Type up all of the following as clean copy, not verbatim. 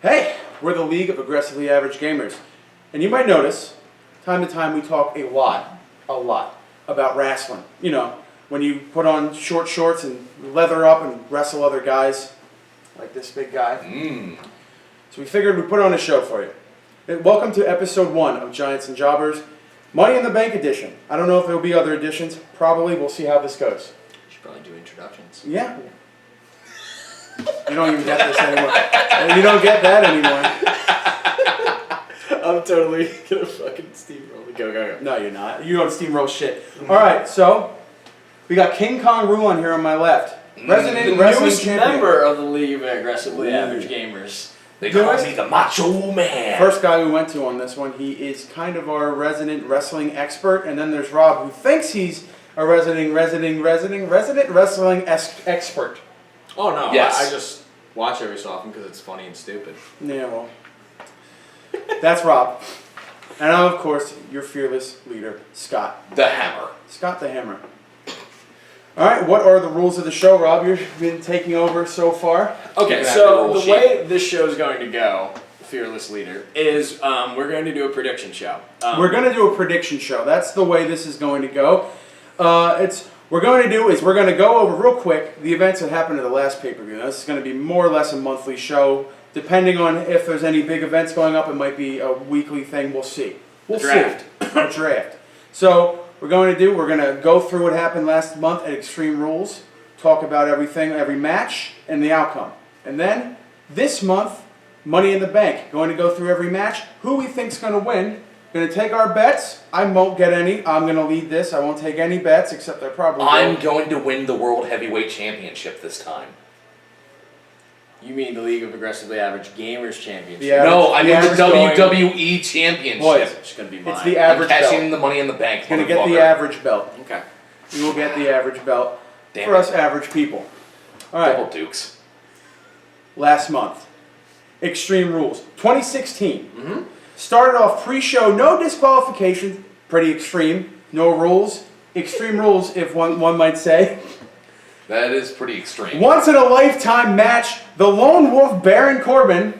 Hey, we're the League of Aggressively Average Gamers. And you might notice, time to time we talk a lot about wrestling. You know, when you put on short shorts and leather up and wrestle other guys, like this big guy. So we figured we'd put on a show for you. Welcome to episode 1 of Giants and Jobbers, Money in the Bank edition. I don't know if there will be other editions. Probably. We'll see how this goes. Should probably do introductions. Yeah. You don't even get this anymore. You don't get that anymore. I'm totally gonna fucking steamroll the go. No, you're not. You don't steamroll shit. All right, so we got King Kong Ruan here on my left. Resident The wrestling newest champion. member of the League of Aggressively Average Gamers. They call me the Macho Man. First guy we went to on this one. He is kind of our resident wrestling expert, and then there's Rob, who thinks he's a resident wrestling expert. Oh no, Yes. I just watch every so often because it's funny and stupid. Yeah, well, that's Rob. And now, of course, your fearless leader, Scott. The Hammer. Scott the Hammer. All right, what are the rules of the show, Rob? You've been taking over so far. Okay, You can have the so roll the sheet. way this show is going to go, Fearless Leader, is we're going to do a prediction show. We're going to do a prediction show. That's the way this is going to go. We're going to go over real quick the events that happened at the last pay-per-view. Now, this is going to be more or less a monthly show. Depending on if there's any big events going up, it might be a weekly thing. We'll see. We'll Draft. see. A draft. So we're going to go through what happened last month at Extreme Rules, talk about everything, every match, and the outcome. And then this month, Money in the Bank. Going to go through every match, who we think's going to win. Going to take our bets. I won't get any. I'm going to lead this. I won't take any bets, except I probably I'm will. going to win the World Heavyweight Championship this time. You mean the League of Aggressively Average Gamers Championship? Yeah. No, I mean the average going- WWE Championship. Boys, It's going to be mine. It's the I'm average cashing belt. in the Money in the Bank. Going to get the motherfucker. average belt. Okay. You will get the average belt Damn for it. us average people. All right. Double Dukes. Last month, Extreme Rules 2016. Mm-hmm. Started off pre-show, no disqualifications. Pretty extreme. No rules. Extreme rules, if one might say. That is pretty extreme. Once in a lifetime match, the Lone Wolf Baron Corbin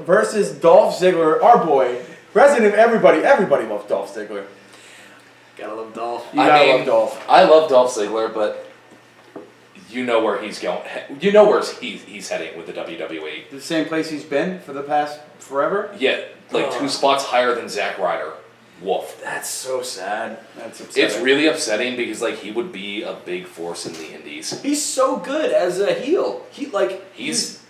versus Dolph Ziggler, our boy. Resident everybody loves Dolph Ziggler. Gotta love Dolph. You gotta love Dolph. I love Dolph Ziggler, but you know where he's going. You know where he's heading with the WWE. The same place he's been for the past forever. Yeah, like 2 spots higher than Zack Ryder. Woof. That's so sad. That's upsetting. It's really upsetting because like he would be a big force in the Indies. He's so good as a heel. He's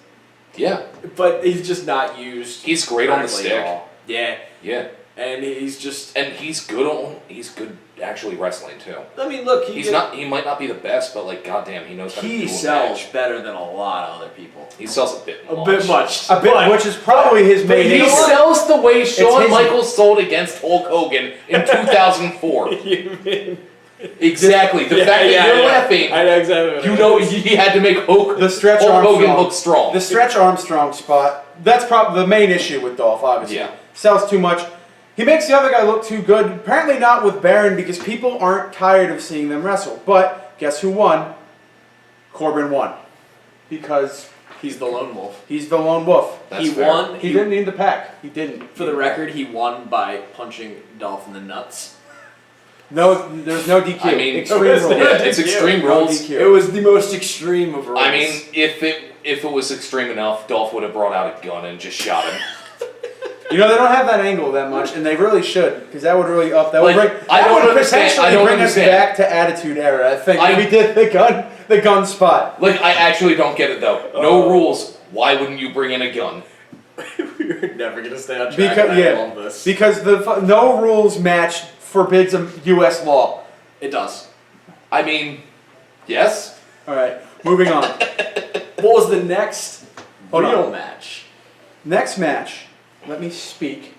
yeah. But he's just not used. He's great on the hardly stick. at all. Yeah, Yeah. and he's just. And he's good actually wrestling too. I mean, look, He might not be the best, but like goddamn, he knows how to do He a sells match. better than a lot of other people. He sells a bit A much. bit much. A bit, but- which is probably his but main you He know issue. what? sells the way Shawn his- Michaels sold against Hulk Hogan in 2004. You mean? Exactly. The fact that you're laughing, I know exactly what you it know is. he had to make Hulk The stretch Hogan Armstrong. look strong. The stretch Armstrong spot. That's probably the main issue with Dolph, obviously. Yeah. Sells too much. He makes the other guy look too good. Apparently not with Baron because people aren't tired of seeing them wrestle. But guess who won? Corbin won. Because He's the lone wolf. he's the lone wolf. That's he fair. won. He didn't need the pack. He didn't. For the record, he won by punching Dolph in the nuts. No, there's no DQ. I mean, Extreme there's rules. no Yeah, it's DQ. extreme No rules. DQ. It was the most extreme of rules. I mean, if it was extreme enough, Dolph would have brought out a gun and just shot him. You know, they don't have that angle that much, and they really should, because that would really up. That Like, would bring. I That don't would understand- potentially I don't bring understand. us back to Attitude Era. I think I- if we did the gun spot. Like, I actually don't get it though. No rules. Why wouldn't you bring in a gun? we're never gonna stay on track. Because and I yeah, love this. because the no rules match forbids a U.S. law. It does. I mean, yes. All right, moving on. What was the next Hold real on. match? Next match. Let me speak.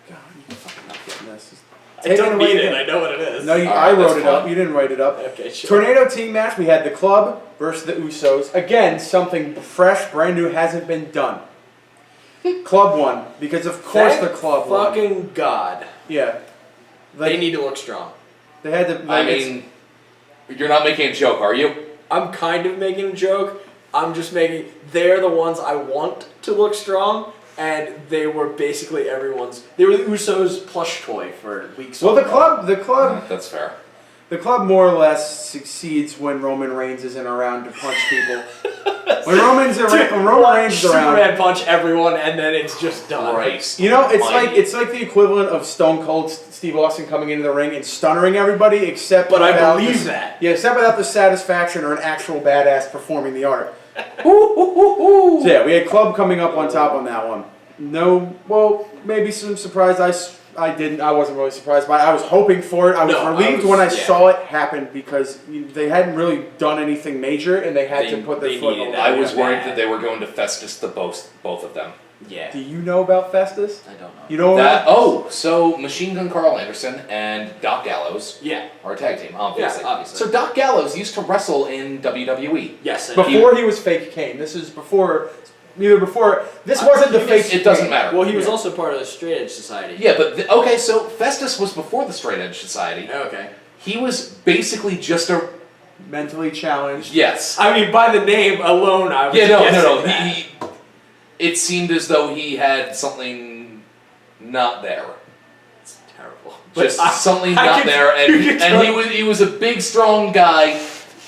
God, you fucking not getting this. I Take don't away need it. again. I know what it is. No, All I right, wrote that's it up. fine. You didn't write it up. Okay, sure. Tornado team match. We had the club versus the Usos. Again, something fresh, brand new, hasn't been done. Club won because of course Thank the club won. fucking God. Yeah. They need to look strong. They had to. I Like, it's- mean, you're not making a joke, are you? I'm kind of making a joke. I'm just making. They're the ones I want to look strong. and they were basically everyone's. They were the Usos plush toy for weeks. Well, on the club, That's fair. the club more or less succeeds when Roman Reigns isn't around to punch people. When Roman Reigns is around, Superman punch everyone, and then it's just done. Christ. you know, Almighty. it's like the equivalent of Stone Cold Steve Austin coming into the ring and stunnering everybody, except But I without believe the- that. Yeah, except without the satisfaction or an actual badass performing the art. So yeah, we had Club coming up on top on that one. No, well, maybe some surprise. I wasn't really surprised by it. I was hoping for it. I was No, relieved I when I was- yeah. saw it happen because they hadn't really done anything major and they had They- to put their they foot in needed the that. I was Yeah. worried that they were going to Festus the both of them. Yeah. Do you know about Festus? I don't know. You know That about so Machine Gun Carl Anderson and Doc Gallows Yeah. are a tag team, obviously. Yeah, obviously. So Doc Gallows used to wrestle in WWE. Yes. before he was fake Kane. This is before. This wasn't the fake. It doesn't Kane. matter. Well, he was also part of the Straight Edge Society. Yeah, but okay, so Festus was before the Straight Edge Society. Okay. He was basically just a Mentally challenged. yes. I mean, by the name alone, I was Yeah, no. guessing that. It seemed as though he had something not there. It's terrible. Just But something I not could- there, you and could he was a big, strong guy,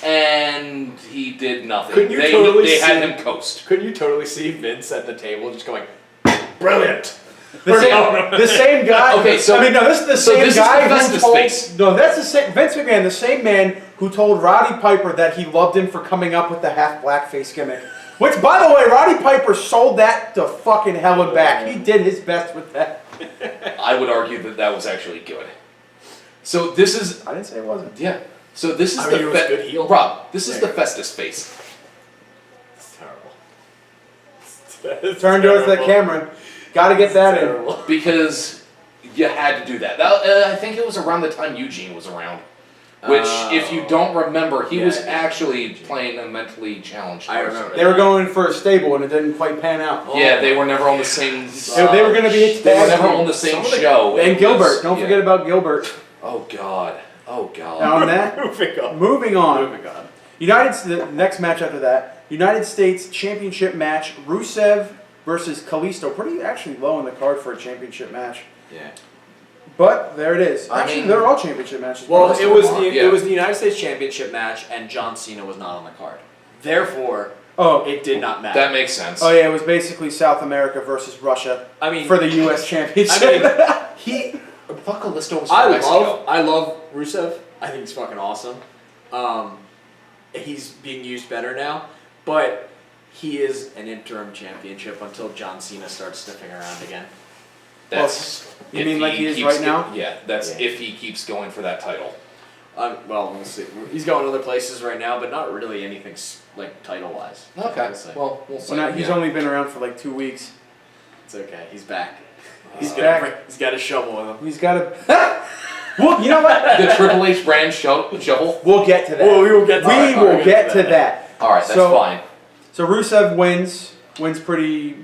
and he did nothing. Couldn't you they totally had see- him coast. Couldn't you totally see Vince at the table just going, brilliant? The same, the same guy. Okay, so- I mean, no, this is the so same this is guy the who Festus told. face. No, that's the same. Vince McMahon, the same man who told Roddy Piper that he loved him for coming up with the half blackface gimmick. Which, by the way, Roddy Piper sold that to fucking hell and back. He did his best with that. I would argue that that was actually good. So this is I didn't say it wasn't. yeah. So this is I mean, the it was good heel. Rob. This is There. the Festus face. It's terrible. Turn towards the camera. Got to get that in. Because you had to do that. I think it was around the time Eugene was around. Which, if you don't remember, he was Yeah. actually playing a mentally challenged I person. remember They were going for a stable and it didn't quite pan out. Yeah, they were never on the same. They were going to be They were tag never team. on the same Some of the- show. And It Gilbert. was- Don't yeah. forget about Gilbert. Oh God. Oh God. Now on that, Moving on. moving on. Moving on. The next match after that, United States Championship match, Rusev versus Kalisto. Pretty actually low in the card for a championship match. Yeah. But there it is. I Actually, mean- they're all championship matches. Well, Most it of was them are, the yeah. it was the United States Championship match, and John Cena was not on the card. Therefore, oh, it did not matter. That makes sense. oh yeah, it was basically South America versus Russia I mean, for the U.S. Championship. I mean, he. I thought Kalisto was from I Mexico. love Rusev. I think he's fucking awesome. He's being used better now, but he is an interim championship until John Cena starts sniffing around again. That's. you if mean like he is keeps right now? Yeah, that's Yeah. if he keeps going for that title. Well, we'll see. He's going other places right now, but not really anything like title wise. Okay. Well, we'll see. Well, now, he's Yeah. only been around for like 2 weeks. It's okay. He's back. He's got back. He's got a shovel with him. He's got a. Well, you know what? the Triple H brand shovel. We'll get to that. Well, we will get to We that. will get to that. All right, that's So- fine. So Rusev wins pretty.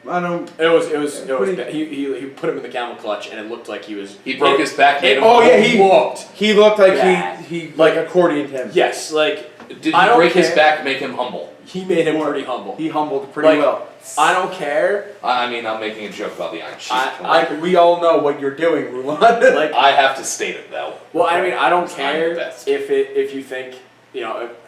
I don't. It was Pretty- bad. He put him in the camel clutch, and it looked like he was. He broke his back. Made him Oh yeah, He looked. he looked like bad. he like accordioned him. Yes, like Did I he don't break his care. back? Make him humble. he made him pretty humble. He humbled pretty Like, well. I don't care. I mean, I'm making a joke about the Iron Sheik. We all know what you're doing, Rulon. Like, I have to state it though. well, I mean, I don't I'm care the best. if you think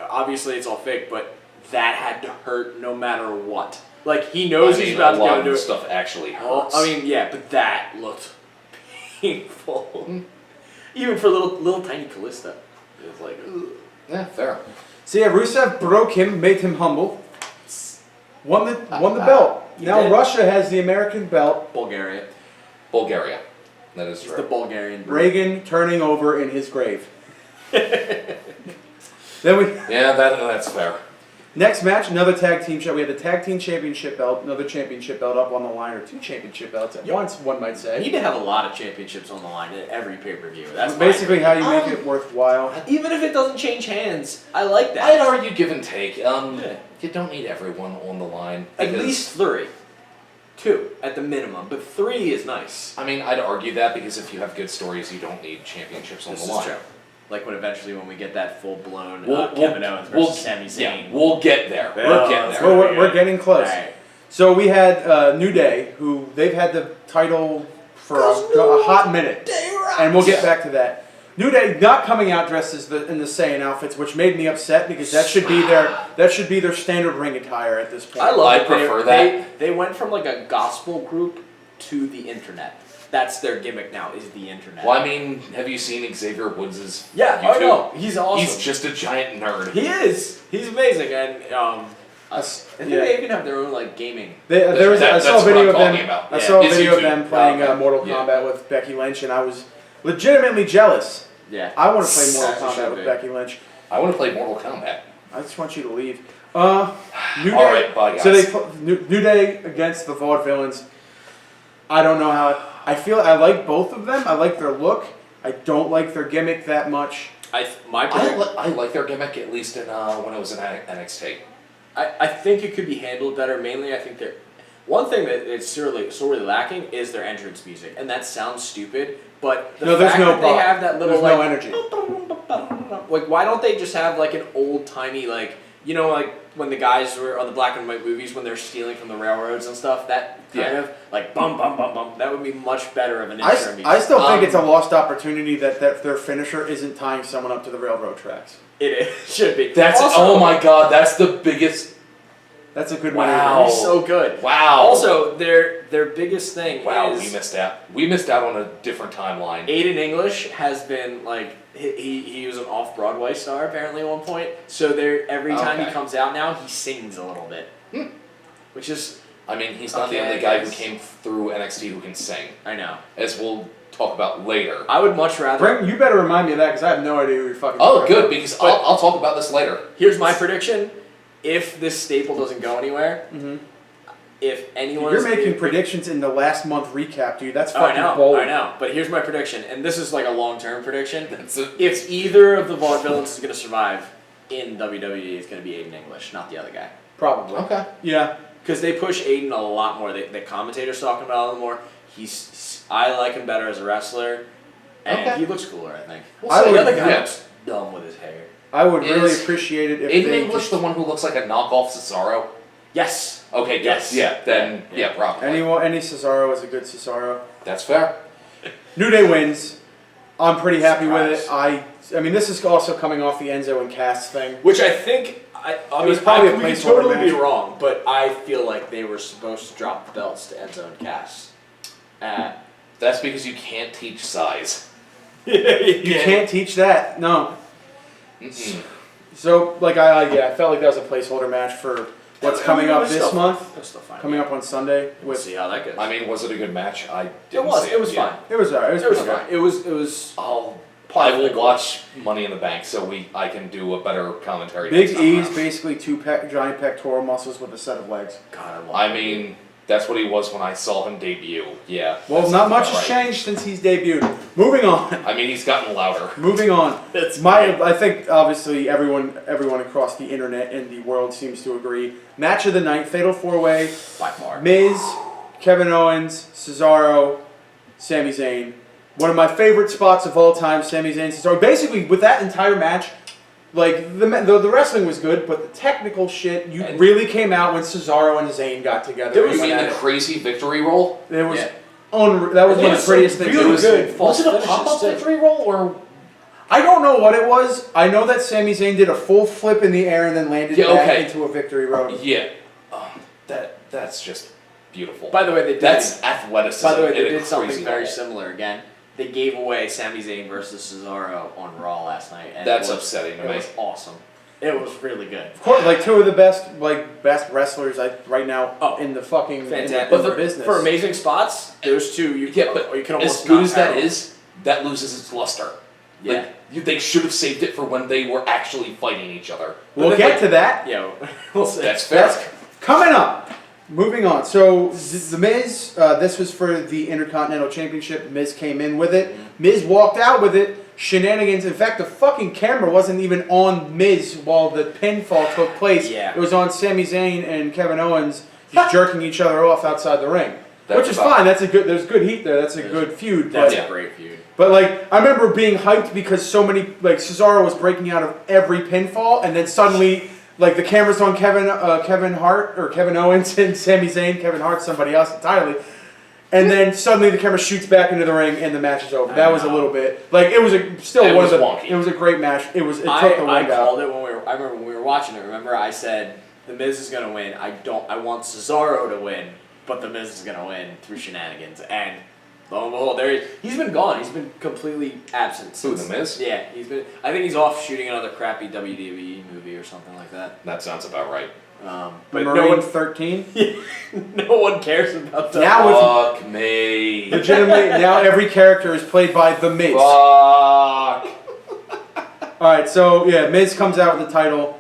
obviously it's all fake, but that had to hurt no matter what. Like he knows I mean, he's about a to lot go of do the it. stuff actually Well, hurts. I mean, yeah, but that looked painful. Even for little tiny Callista, it was like. Ugh. yeah, fair. So yeah, Rusev broke him, made him humble. Won the belt. He Now did. Russia has the American belt. Bulgaria. Bulgaria. That is It's true. the Bulgarian. Reagan turning over in his grave. Then we Yeah, that's fair. next match, another tag team show. We had the tag team championship belt, another championship belt up on the line, or 2 championship belts at Yep. once, one might You say. need to have a lot of championships on the line at every pay-per-view. That's Basically how you make Um, it worthwhile. even if it doesn't change hands, I like that. I'd argue give and take. Yeah. You don't need everyone on the line. At because- least 3. 2 at the minimum, but 3 is nice. I mean, I'd argue that because if you have good stories, you don't need championships on This the is line. true. Like when we get that full-blown We'll- Kevin Owens we'll- versus Sami Yeah, Zayn. we'll get there. Yeah, We'll get let's there. go. We're getting close. Alright. So we had New Day, who they've had the title for a hot minute, and we'll get back to that. New Day not coming out dressed as in the Saiyan outfits, which made me upset because that should be their standard ring attire at this point. I love I it. prefer They went from like a gospel group to the internet. That's their gimmick now, is the internet. Well, I mean, have you seen Xavier Woods' Yeah, YouTube? I know. He's awesome. He's just a giant nerd. He is. He's amazing, and I think yeah. they even have their own like gaming. I saw a that's video what I'm of them. talking about. I saw a It's video of YouTube. them playing Okay. Mortal Yeah. Kombat with Becky Lynch, and I was legitimately jealous. Yeah. I want to play Mortal As you Kombat should with be. Becky Lynch. I want to play Mortal Kombat. I just want you to leave. New Day. All right, bye, guys. So New Day against the Vaudevillains. I don't know how. I feel I like both of them. I like their look. I don't like their gimmick that much. I like their gimmick, at least in when it was in NXT. I think it could be handled better. Mainly, I think they're one thing that it's sorely lacking is their entrance music, and that sounds stupid, but the there's fact no that they problem. have that little There's like no energy. like why don't they just have like an old timey like like when the guys were on the black and white movies when they're stealing from the railroads and stuff, that kind of like bum bum bum bum, that would be much better of an intro music. I still think it's a lost opportunity that their finisher isn't tying someone up to the railroad tracks. It should be. That's also, oh my god, that's the biggest. That's a good Wow. one. He's so good. Wow. Also, their biggest thing Wow, is we missed out. We missed out on a different timeline. Aiden English has been like he was an off Broadway star apparently at one point. So every time he Okay. comes out now he sings a little bit, which is I mean, he's not Okay, the only I guy who guess. came through NXT who can sing, I know. as we'll talk about later. I would much rather. You better remind me of that because I have no idea who you're fucking. Oh, talking good, about. because But- I'll talk about this later. Here's my prediction: if this staple doesn't go anywhere, Mhm. if anyone You're making predictions in the last month recap, dude. That's fucking I know, bold. I know. But here's my prediction, and this is like a long-term prediction. That's a, If either of the Vaudevillains is going to survive in WWE, it's going to be Aiden English, not the other guy. Probably. okay. Yeah. Because they push Aiden a lot more. The commentators talking about it a little more. I like him better as a wrestler, and Okay. he looks cooler. I think. We'll I see. would- The other guy Yeah. looks dumb with his hair. I would really Is appreciate it if Aiden they English just, the one who looks like a knockoff Cesaro? Yes. Okay, good. Yes. Yeah, then, Yeah. probably. any Cesaro is a good Cesaro. That's fair. New Day wins. I'm pretty happy with Surprise. it. I mean, this is also coming off the Enzo and Cass thing. Which I think I It was mean, probably a we could placeholder totally be match. wrong, but I feel like they were supposed to drop the belts to Enzo and Cass. That's because you can't teach size. You can't teach that. No. Mm-mm. So, like, I felt like that was a placeholder match for what's coming up this month. That's still fine. Coming up on Sunday We'll with. see how that goes. I mean, was it a good match? I it didn't was. see It was yeah. fine. It was alright. It was, It was pretty fine. It was. I Part of the will watch Money in the Bank so I can do a better commentary. Big next time E's around. basically giant pectoral muscles with a set of legs. God, I mean, that's what he was when I saw him debut. Yeah. Well, that not sounds much about has right. changed since he's debuted. Moving on. I mean, he's gotten louder. Moving on. That's I think obviously everyone across the internet and the world seems to agree. Match of the night, Fatal 4-Way, by far. Miz, Kevin Owens, Cesaro, Sami Zayn. One of my favorite spots of all time, Sami Zayn, Cesaro. Basically, with that entire match, like the wrestling was good, but the technical shit And- really came out when Cesaro and Zayn got together. There and was- You went mean at the it. crazy victory roll? There was Yeah. that was It one of was the prettiest some things. really It was, good Was false it a finishes, pop-up too. victory roll or? I don't know what it was. I know that Sami Zayn did a full flip in the air and then landed Yeah, back okay. into a victory road. Yeah. That's just beautiful. By the way, they did. That's athleticism. By the way, at they a did something crazy very level. similar again. They gave away Sami Zayn versus Cesaro on Raw last night, and That's it was, upsetting to It me. was awesome. It was really good. Of course, like two of the best wrestlers right now Oh, in the fucking Fantastic. in the But business. for amazing spots, those two you Yeah, but you can as almost good not as that parallel. is, that loses its luster. Yeah. Like, they should have saved it for when they were actually fighting each other. we'll get to that. Yeah, we'll see. That's fair. That's coming up. Moving on. So the Miz, this was for the Intercontinental Championship. Miz came in with it. Miz walked out with it. Shenanigans. In fact, the fucking camera wasn't even on Miz while the pinfall took place. Yeah. It was on Sami Zayn and Kevin Owens just jerking each other off outside the ring. That's Which is about- fine. There's good heat there. That's a good feud. That's But, a great feud. but like, I remember being hyped because so many, like, Cesaro was breaking out of every pinfall, and then suddenly like the camera's on Kevin Hart or Kevin Owens and Sami Zayn. Kevin Hart, somebody else entirely. And then suddenly the camera shoots back into the ring and the match is over. That was a little bit like it was still It one was of the. wonky. It was a great match. It took the I wind out. called it when we were. I remember when we were watching it. Remember, I said the Miz is gonna win. I want Cesaro to win, but the Miz is gonna win through shenanigans. And lo and behold, he's been gone. He's been completely absent. Who, Since, The Miz? Yeah, he's been. I think he's off shooting another crappy WWE movie or something like that. That sounds about right. But Marine no one, 13. no one cares about that. Now it's Fuck me. legitimately now every character is played by the Miz. Fuck. All right, so yeah, Miz comes out with the title.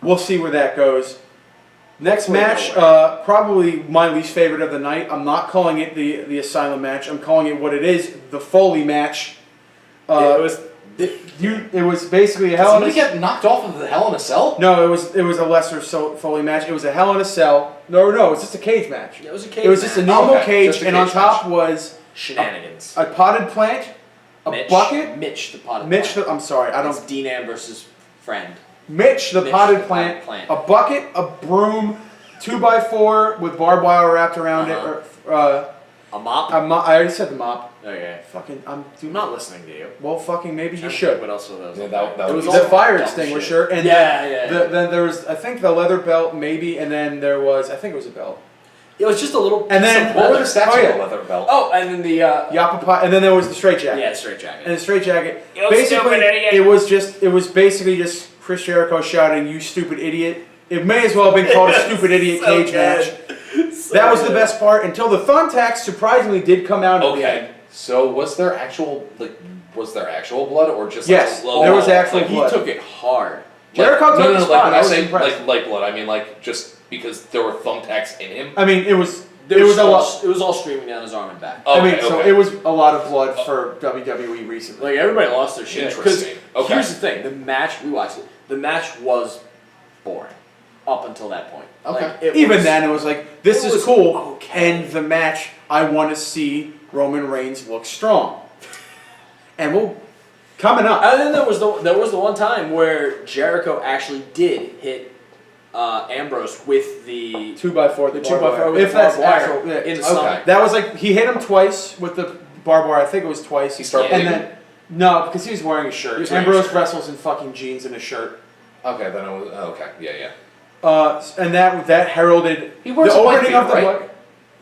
We'll see where that goes. Next match, probably my least favorite of the night. I'm not calling it the Asylum match. I'm calling it what it is, the Foley match. It was basically a Hell in Somebody a get knocked off of the Hell in a Cell? No, it was a lesser Foley match. It was a Hell in a Cell. No, it was just a cage match. It was a cage. It was just a match. normal Okay, cage, just a and on cage top was Shenanigans. a potted plant, a Mitch, bucket. Mitch the potted Mitch, plant. I'm sorry, I It's don't. Dean Ambrose's friend. Mitch, the Mitch, potted the plant, potted plant. a bucket, a broom, 2x4 with barbed wire wrapped around Uh-huh. it. Or, A mop. I already said the mop. Okay. Fucking, I'm not listening to you. well, fucking, maybe you Trying to should. think What else were those? Yeah, that It would was be all The fire dumb extinguisher, shit. and yeah. then there was, I think, the leather belt, maybe, and then there was, I think it was a belt. It was just a little. And piece then- of What were leather. the stats Oh, yeah. of the leather belt? Oh, and then the. Yappa and then there was the straight jacket. Yeah, straight jacket. And the straight jacket. You Basically, stupid idiot. it was basically just Chris Jericho shouting, "You stupid idiot." It may as well have been called a stupid idiot So cage good. match. So That was the good. best part until the thumbtacks surprisingly did come out at the Okay. end. So was there actual blood or just Yes, like, slow there was blood? actual Like, He blood. took it hard. Jericho took no, the no, spot. like when I I was say impressed. like blood, I mean like just because there were thumbtacks in him. I mean, it was It was a all, lot. It was all streaming down his arm and back. I mean, Okay, so okay. it was a lot of blood for WWE recently. Like everybody lost their shit. Because Interesting. Okay. here's the thing: the match we watched, the match was boring up until that point. Okay. Like, it Even was- then, it was like, this it is was cool. okay. And the match, I want to see Roman Reigns look strong. And we'll coming up. And then there was the one time where Jericho actually did hit Ambrose with the 2x4, the the 2x4 with If the that's barbed wire actual, yeah. in the Okay. stomach. That was like he hit him twice with the barbed wire. I think it was twice. He started and bleeding? then no, because he was wearing a shirt. He was wearing a Ambrose shirt. wrestles in fucking jeans and a shirt. Okay, then it was okay. Yeah. And that heralded He wears the a white opening of the beater, right? bucket.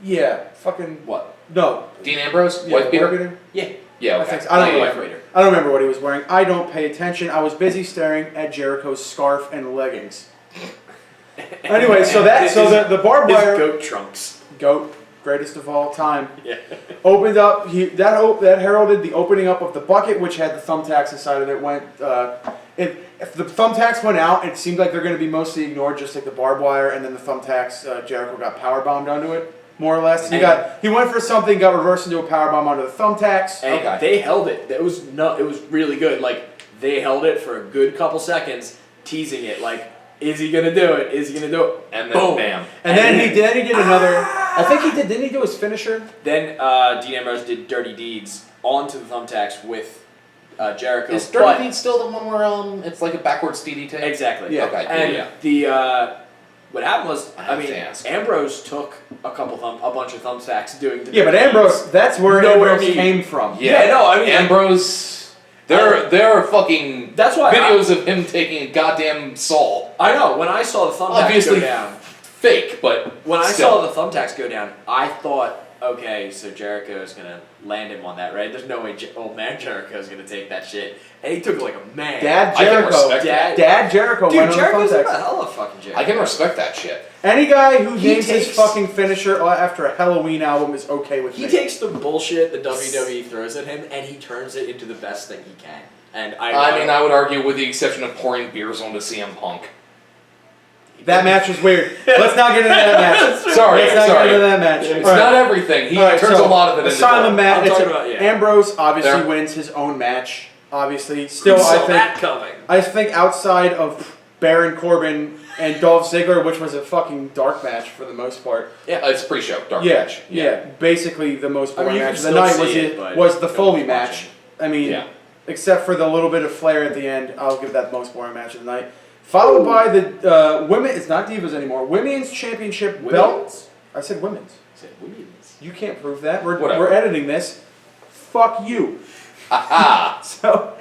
Yeah, fucking What? no. Dean Ambrose, Yeah, white beater. beater. Yeah. Yeah, I okay. think so. I don't Yeah, know. yeah. Wife waiter. I don't remember what he was wearing. I don't pay attention. I was busy staring at Jericho's scarf and leggings. Anyway, so the barbed His wire goat trunks. goat, greatest of all time, Yeah. opened up. That heralded the opening up of the bucket, which had the thumbtacks inside of it. If the thumbtacks went out, it seemed like they're going to be mostly ignored, just like the barbed wire, and then the thumbtacks. Jericho got power bombed onto it, more or less. He went for something, got reversed into a power bomb onto the thumbtacks. And Okay. they held it. It was really good. Like they held it for a good couple seconds, teasing it. Like, is he gonna do it? Is he gonna do it? And then Boom. bam. And then he did another. I think he did. Didn't he do his finisher? Then Dean Ambrose did Dirty Deeds onto the thumbtacks with Jericho. Is but- Dirty Deeds still the one where it's like a backwards DDT? Exactly. Yeah. Okay. And yeah. the what happened was, I I have mean, to ask. Ambrose took a bunch of thumbtacks doing. The Yeah, but Dirty Ambrose. That's where Nowhere Ambrose near. came from. Yeah, no, I mean, Ambrose. There are fucking That's why videos of him taking a goddamn saw. I know when I saw the thumbtacks Obviously go down. Fake, but When I still. saw the thumbtacks go down, I thought, okay, so Jericho is gonna land him on that, right? There's no way old man Jericho is gonna take that shit, and he took it like a man. Dad I can Jericho. respect Dad, Dad Jericho dude, went on Jericho's the a thumbtacks. hell of a fucking Jericho. I can respect that shit. Any guy who He names his takes- fucking finisher after a Halloween album is okay with He me. takes the bullshit the WWE throws at him, and he turns it into the best thing he can. And I mean, I would argue, with the exception of pouring beers onto CM Punk. That match was weird. Let's not get into that match. Sorry, Let's not sorry. get into that match. It's All right. not everything. He All right, turns so, a lot of it into Asylum gold. match. I'm It's talking a- about- yeah. Ambrose obviously There. wins his own match. Obviously, still Who saw I that think coming? outside of Baron Corbin and Dolph Ziggler, which was a fucking dark match for the most part. It's pre-show, dark Yeah, match. yeah. Basically, the most I mean, boring you match can of the still night see it, but was the no Foley one's match. watching. I mean, Yeah. except for the little bit of flair at the end, I'll give that the most boring match of the night. Followed by the women. It's not Divas anymore. Women's Championship belt. Women's? I said women's. I said women's. You can't prove that. We're Whatever. we're editing this. Fuck you. Aha! So,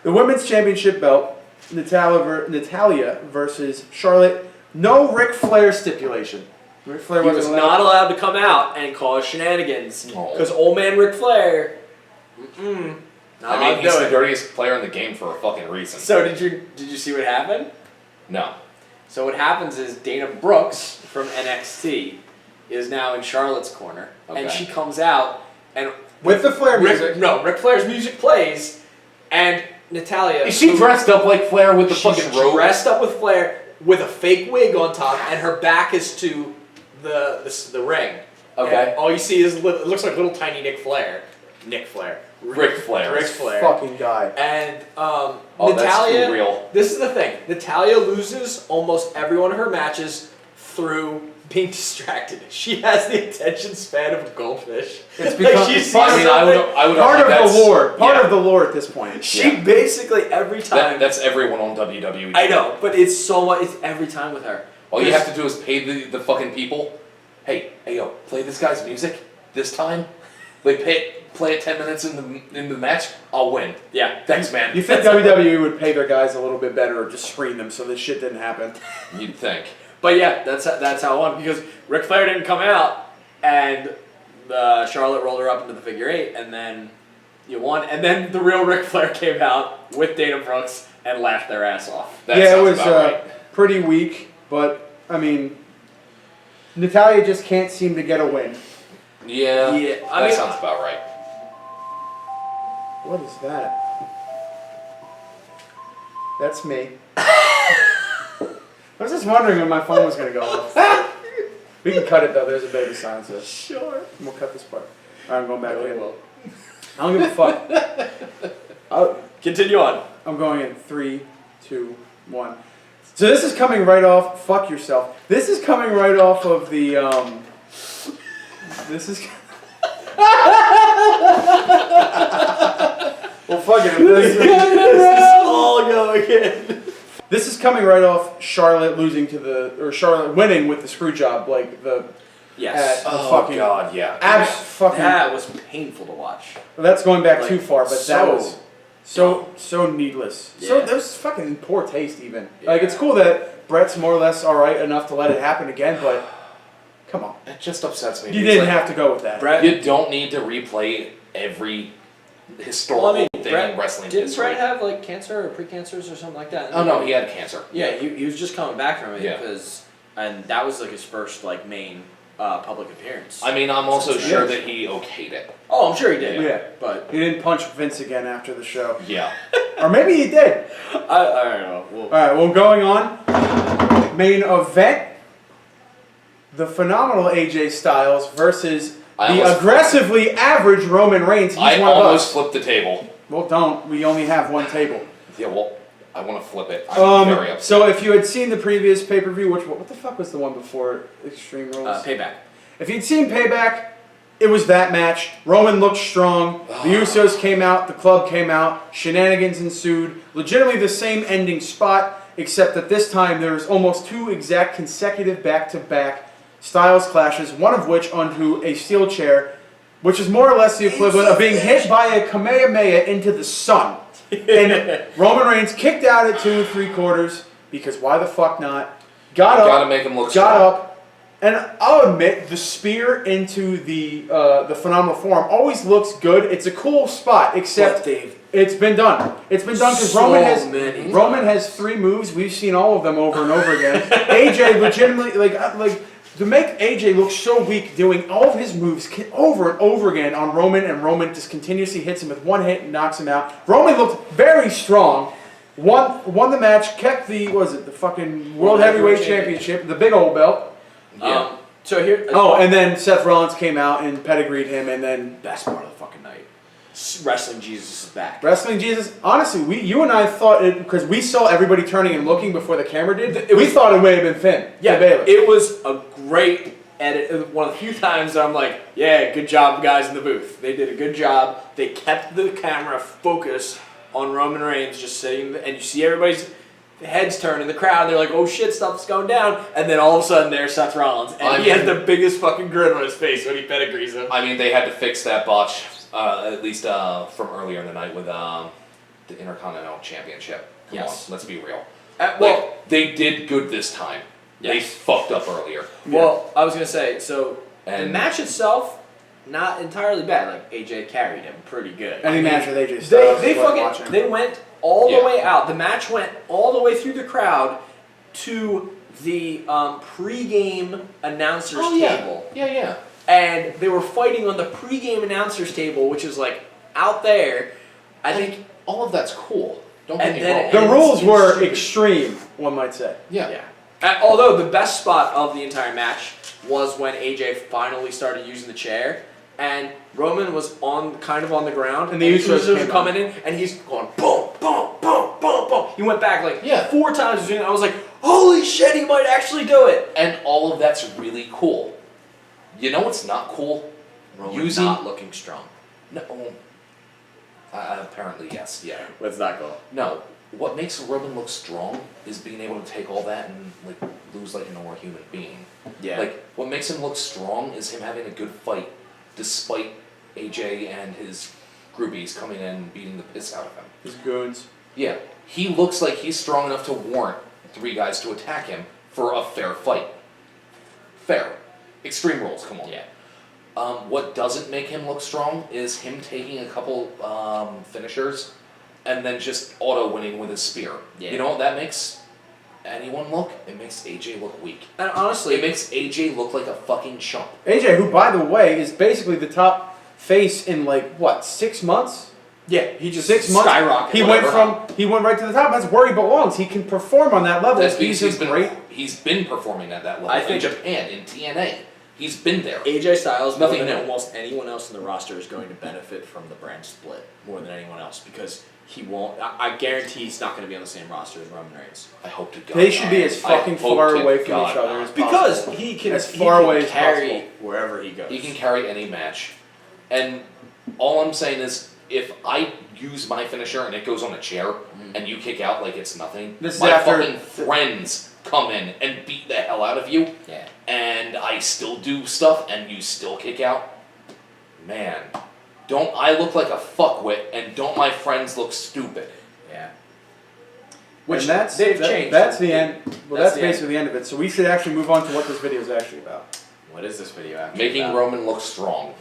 the women's championship belt, Natalia versus Charlotte. No Ric Flair stipulation. Ric Flair He wasn't was allowed. not allowed to come out and cause shenanigans. Oh. Because old man Ric Flair, not I allowed mean, to he's do the it. dirtiest player in the game for a fucking reason. So did you see what happened? No. So what happens is Dana Brooks from NXT is now in Charlotte's corner, and Okay. she comes out and With the Flair music. Ric Flair's music plays, and Natalia. Is she dressed up like Flair with the fucking robe? dressed up with Flair with a fake wig on top, and her back is to the ring. Okay. And all you see is it looks like little tiny Ric Flair. Ric Flair. Ric Flair. Fucking guy. And Oh, Natalia. that's too real. This is the thing. Natalia loses almost every one of her matches through being distracted. She has the attention span of a goldfish. It's become- she it's sees part- I mean, I would something- argue Part of that's, the lore. Part yeah. of the lore at this point. She Yeah. basically every time. That's everyone on WWE. I know, but it's so much. It's every time with her. All you have to do is pay the fucking people. Hey, yo, play this guy's music this time. Like, play it 10 minutes in the match. I'll win. Yeah. Thanks, man. You think WWE would pay their guys a little bit better or just screen them so this shit didn't happen? You'd think. But yeah, that's how it won because Ric Flair didn't come out and Charlotte rolled her up into the figure eight and then you won and then the real Ric Flair came out with Dana Brooks and laughed their ass off. That yeah, it sounds was about right. pretty weak, but I mean, Natalia just can't seem to get a win. Yeah, Yeah, I that mean- sounds about right. What is that? That's me. I was just wondering when my phone was going to go off. We can cut it though, there's a baby silencer. Sure. We'll cut this part. Alright, I'm going back Really in. well. I don't give a fuck. Continue on. I'm going in 3, 2, 1. So this is coming right off. Fuck yourself. This is coming right off of the. This is. Well, fuck it. This is all going in. This is coming right off Charlotte losing to Charlotte winning with the screw job, like the. Yes. At the Oh fucking. god, yeah. Fucking. That was painful to watch. That's going back Like, too far, but that so was so needless. So Yeah. that was fucking in poor taste even. Like it's Yeah. cool that Brett's more or less alright enough to let it happen again, but come on. It just upsets me. You It's didn't like, have to go with that. Brett, You don't need to replay every historical thing in wrestling didn't history. Brett have like cancer or pre-cancers or something like that? Oh no, he had cancer. Yeah, he was just coming back from it Yeah. because, and that was like his first like main public appearance. I mean, I'm also Since sure then. that he okayed it. Oh, I'm sure he did. Yeah. But He didn't punch Vince again after the show. Yeah. Or maybe he did. I don't know. Well, Alright, well going on. Main event. The phenomenal AJ Styles versus I the almost- aggressively average Roman Reigns. He's I one of almost us. flipped the table. Well, don't. We only have one table. Yeah, well, I want to flip it. I'm very upset. So if you had seen the previous pay-per-view, what the fuck was the one before Extreme Rules? payback. If you'd seen Payback, it was that match. Roman looked strong. The Usos came out. The club came out. Shenanigans ensued. Legitimately the same ending spot, except that this time there was almost 2 exact consecutive back-to-back Styles clashes, one of which onto a steel chair, which is more or less the equivalent of being hit by a Kamehameha into the sun. And Roman Reigns kicked out at 2 3/4 because why the fuck not? Got up. Gotta make him look Got strong. up. And I'll admit, the spear into the phenomenal form always looks good. It's a cool spot, except Dave. it's been done. It's been done because So Roman many has 3 moves. We've seen all of them over and over again. AJ legitimately like to make AJ look so weak, doing all of his moves over and over again on Roman, and Roman just continuously hits him with one hit and knocks him out. Roman looked very strong. Won the match, kept the the fucking World Heavyweight Championship, the big old belt. Yeah. So here. Oh, and then Seth Rollins came out and pedigreed him, and then best part of the fucking night. Wrestling Jesus is back. Wrestling Jesus. Honestly, you and I thought it because we saw everybody turning and looking before the camera did. We thought it may have been Finn. Yeah, Baylor. it was a great edit. It was one of the few times that I'm like, yeah, good job, guys in the booth. They did a good job. They kept the camera focused on Roman Reigns just sitting, and you see everybody's the heads turn in the crowd. They're like, "Oh shit, stuff's going down!" And then all of a sudden, there's Seth Rollins, and he has the biggest fucking grin on his face when he pedigrees him. I mean, they had to fix that botch, at least from earlier in the night with the Intercontinental Championship. Come Yes. on, let's be real. Well, They did good this time. They Yes. fucked up earlier. well, I was gonna say, so the And- match itself, not entirely bad. Like AJ carried him pretty good. Any I mean, match with AJ Styles They is worth fucking watching. they went all the Yeah. way out. The match went all the way through the crowd to the pre-game announcers table, Yeah. and they were fighting on the pre-game announcers table, which is like out there. I think. All of that's cool. Don't And get me then wrong. it- The and rules it's were stupid. extreme, one might say. Yeah. Although the best spot of the entire match was when AJ finally started using the chair, and Roman was kind of on the ground, And the Usos were came coming in, and he's going boom, boom, boom, boom, boom. He went back like Yeah. 4 times. And I was like, holy shit, he might actually do it. And all of that's really cool. You know what's not cool? Roman Using- not looking strong. No. Apparently, yes. Yeah. Let's not go. No. What makes Roman look strong is being able to take all that and like lose like a normal human being. Yeah. Like what makes him look strong is him having a good fight, despite AJ and his groupies coming in and beating the piss out of him. His goons. Yeah, he looks like he's strong enough to warrant 3 guys to attack him for a fair fight. Fair. Extreme rules, come on. Yeah. What doesn't make him look strong is him taking a couple finishers and then just auto-winning with his spear. Yeah. You know what that makes anyone look? It makes AJ look weak. And honestly, It makes AJ look like a fucking chump. AJ, who by the way is basically the top face in like what 6 months? yeah, he just 6 months. skyrocketed. He went right to the top. That's where he belongs. He can perform on that level. That's because He's a he's been performing at that level I in think- Japan, in TNA. He's been there. AJ Styles, more Nothing than new. almost anyone else in the roster, is going to benefit from the brand split more than anyone else because he won't. I guarantee he's not going to be on the same roster as Roman Reigns I hope to God. They should be as I fucking hope far to away from God each other not. as because possible. he can As he far can away as carry possible. wherever he goes. He can carry any match. And all I'm saying is, if I use my finisher and it goes on a chair and you kick out like it's nothing, This is my after- fucking friends come in and beat the hell out of you, Yeah. and I still do stuff and you still kick out. Man, don't I look like a fuckwit and don't my friends look stupid? Yeah. And that's they've changed. That's the end. Well, That's that's the basically the end of it. So we should actually move on to what this video is actually about. What is this video actually Making about? Roman look strong.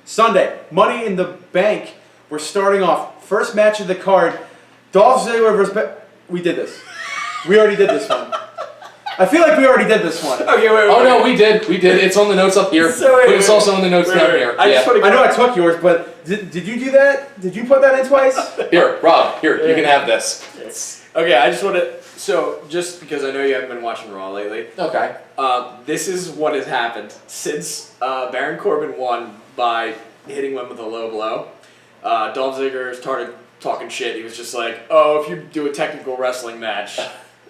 Sunday, Money in the Bank. We're starting off first match of the card. Dolph Ziggler versus. We did this. We already did this one. I feel like we already did this one. Okay, wait. Oh no, we did. It's on the notes up here. So wait, but it's wait, also in the notes wait, down wait. here. I just Yeah. want to I know I took yours, but did you do that? Did you put that in twice? Here, Rob, here, you can have this. Okay, I just want to. So, just because I know you haven't been watching Raw lately, Okay. this is what has happened since Baron Corbin won by hitting him with a low blow. Dolph Ziggler started talking shit. He was just like, "Oh, if you do a technical wrestling match,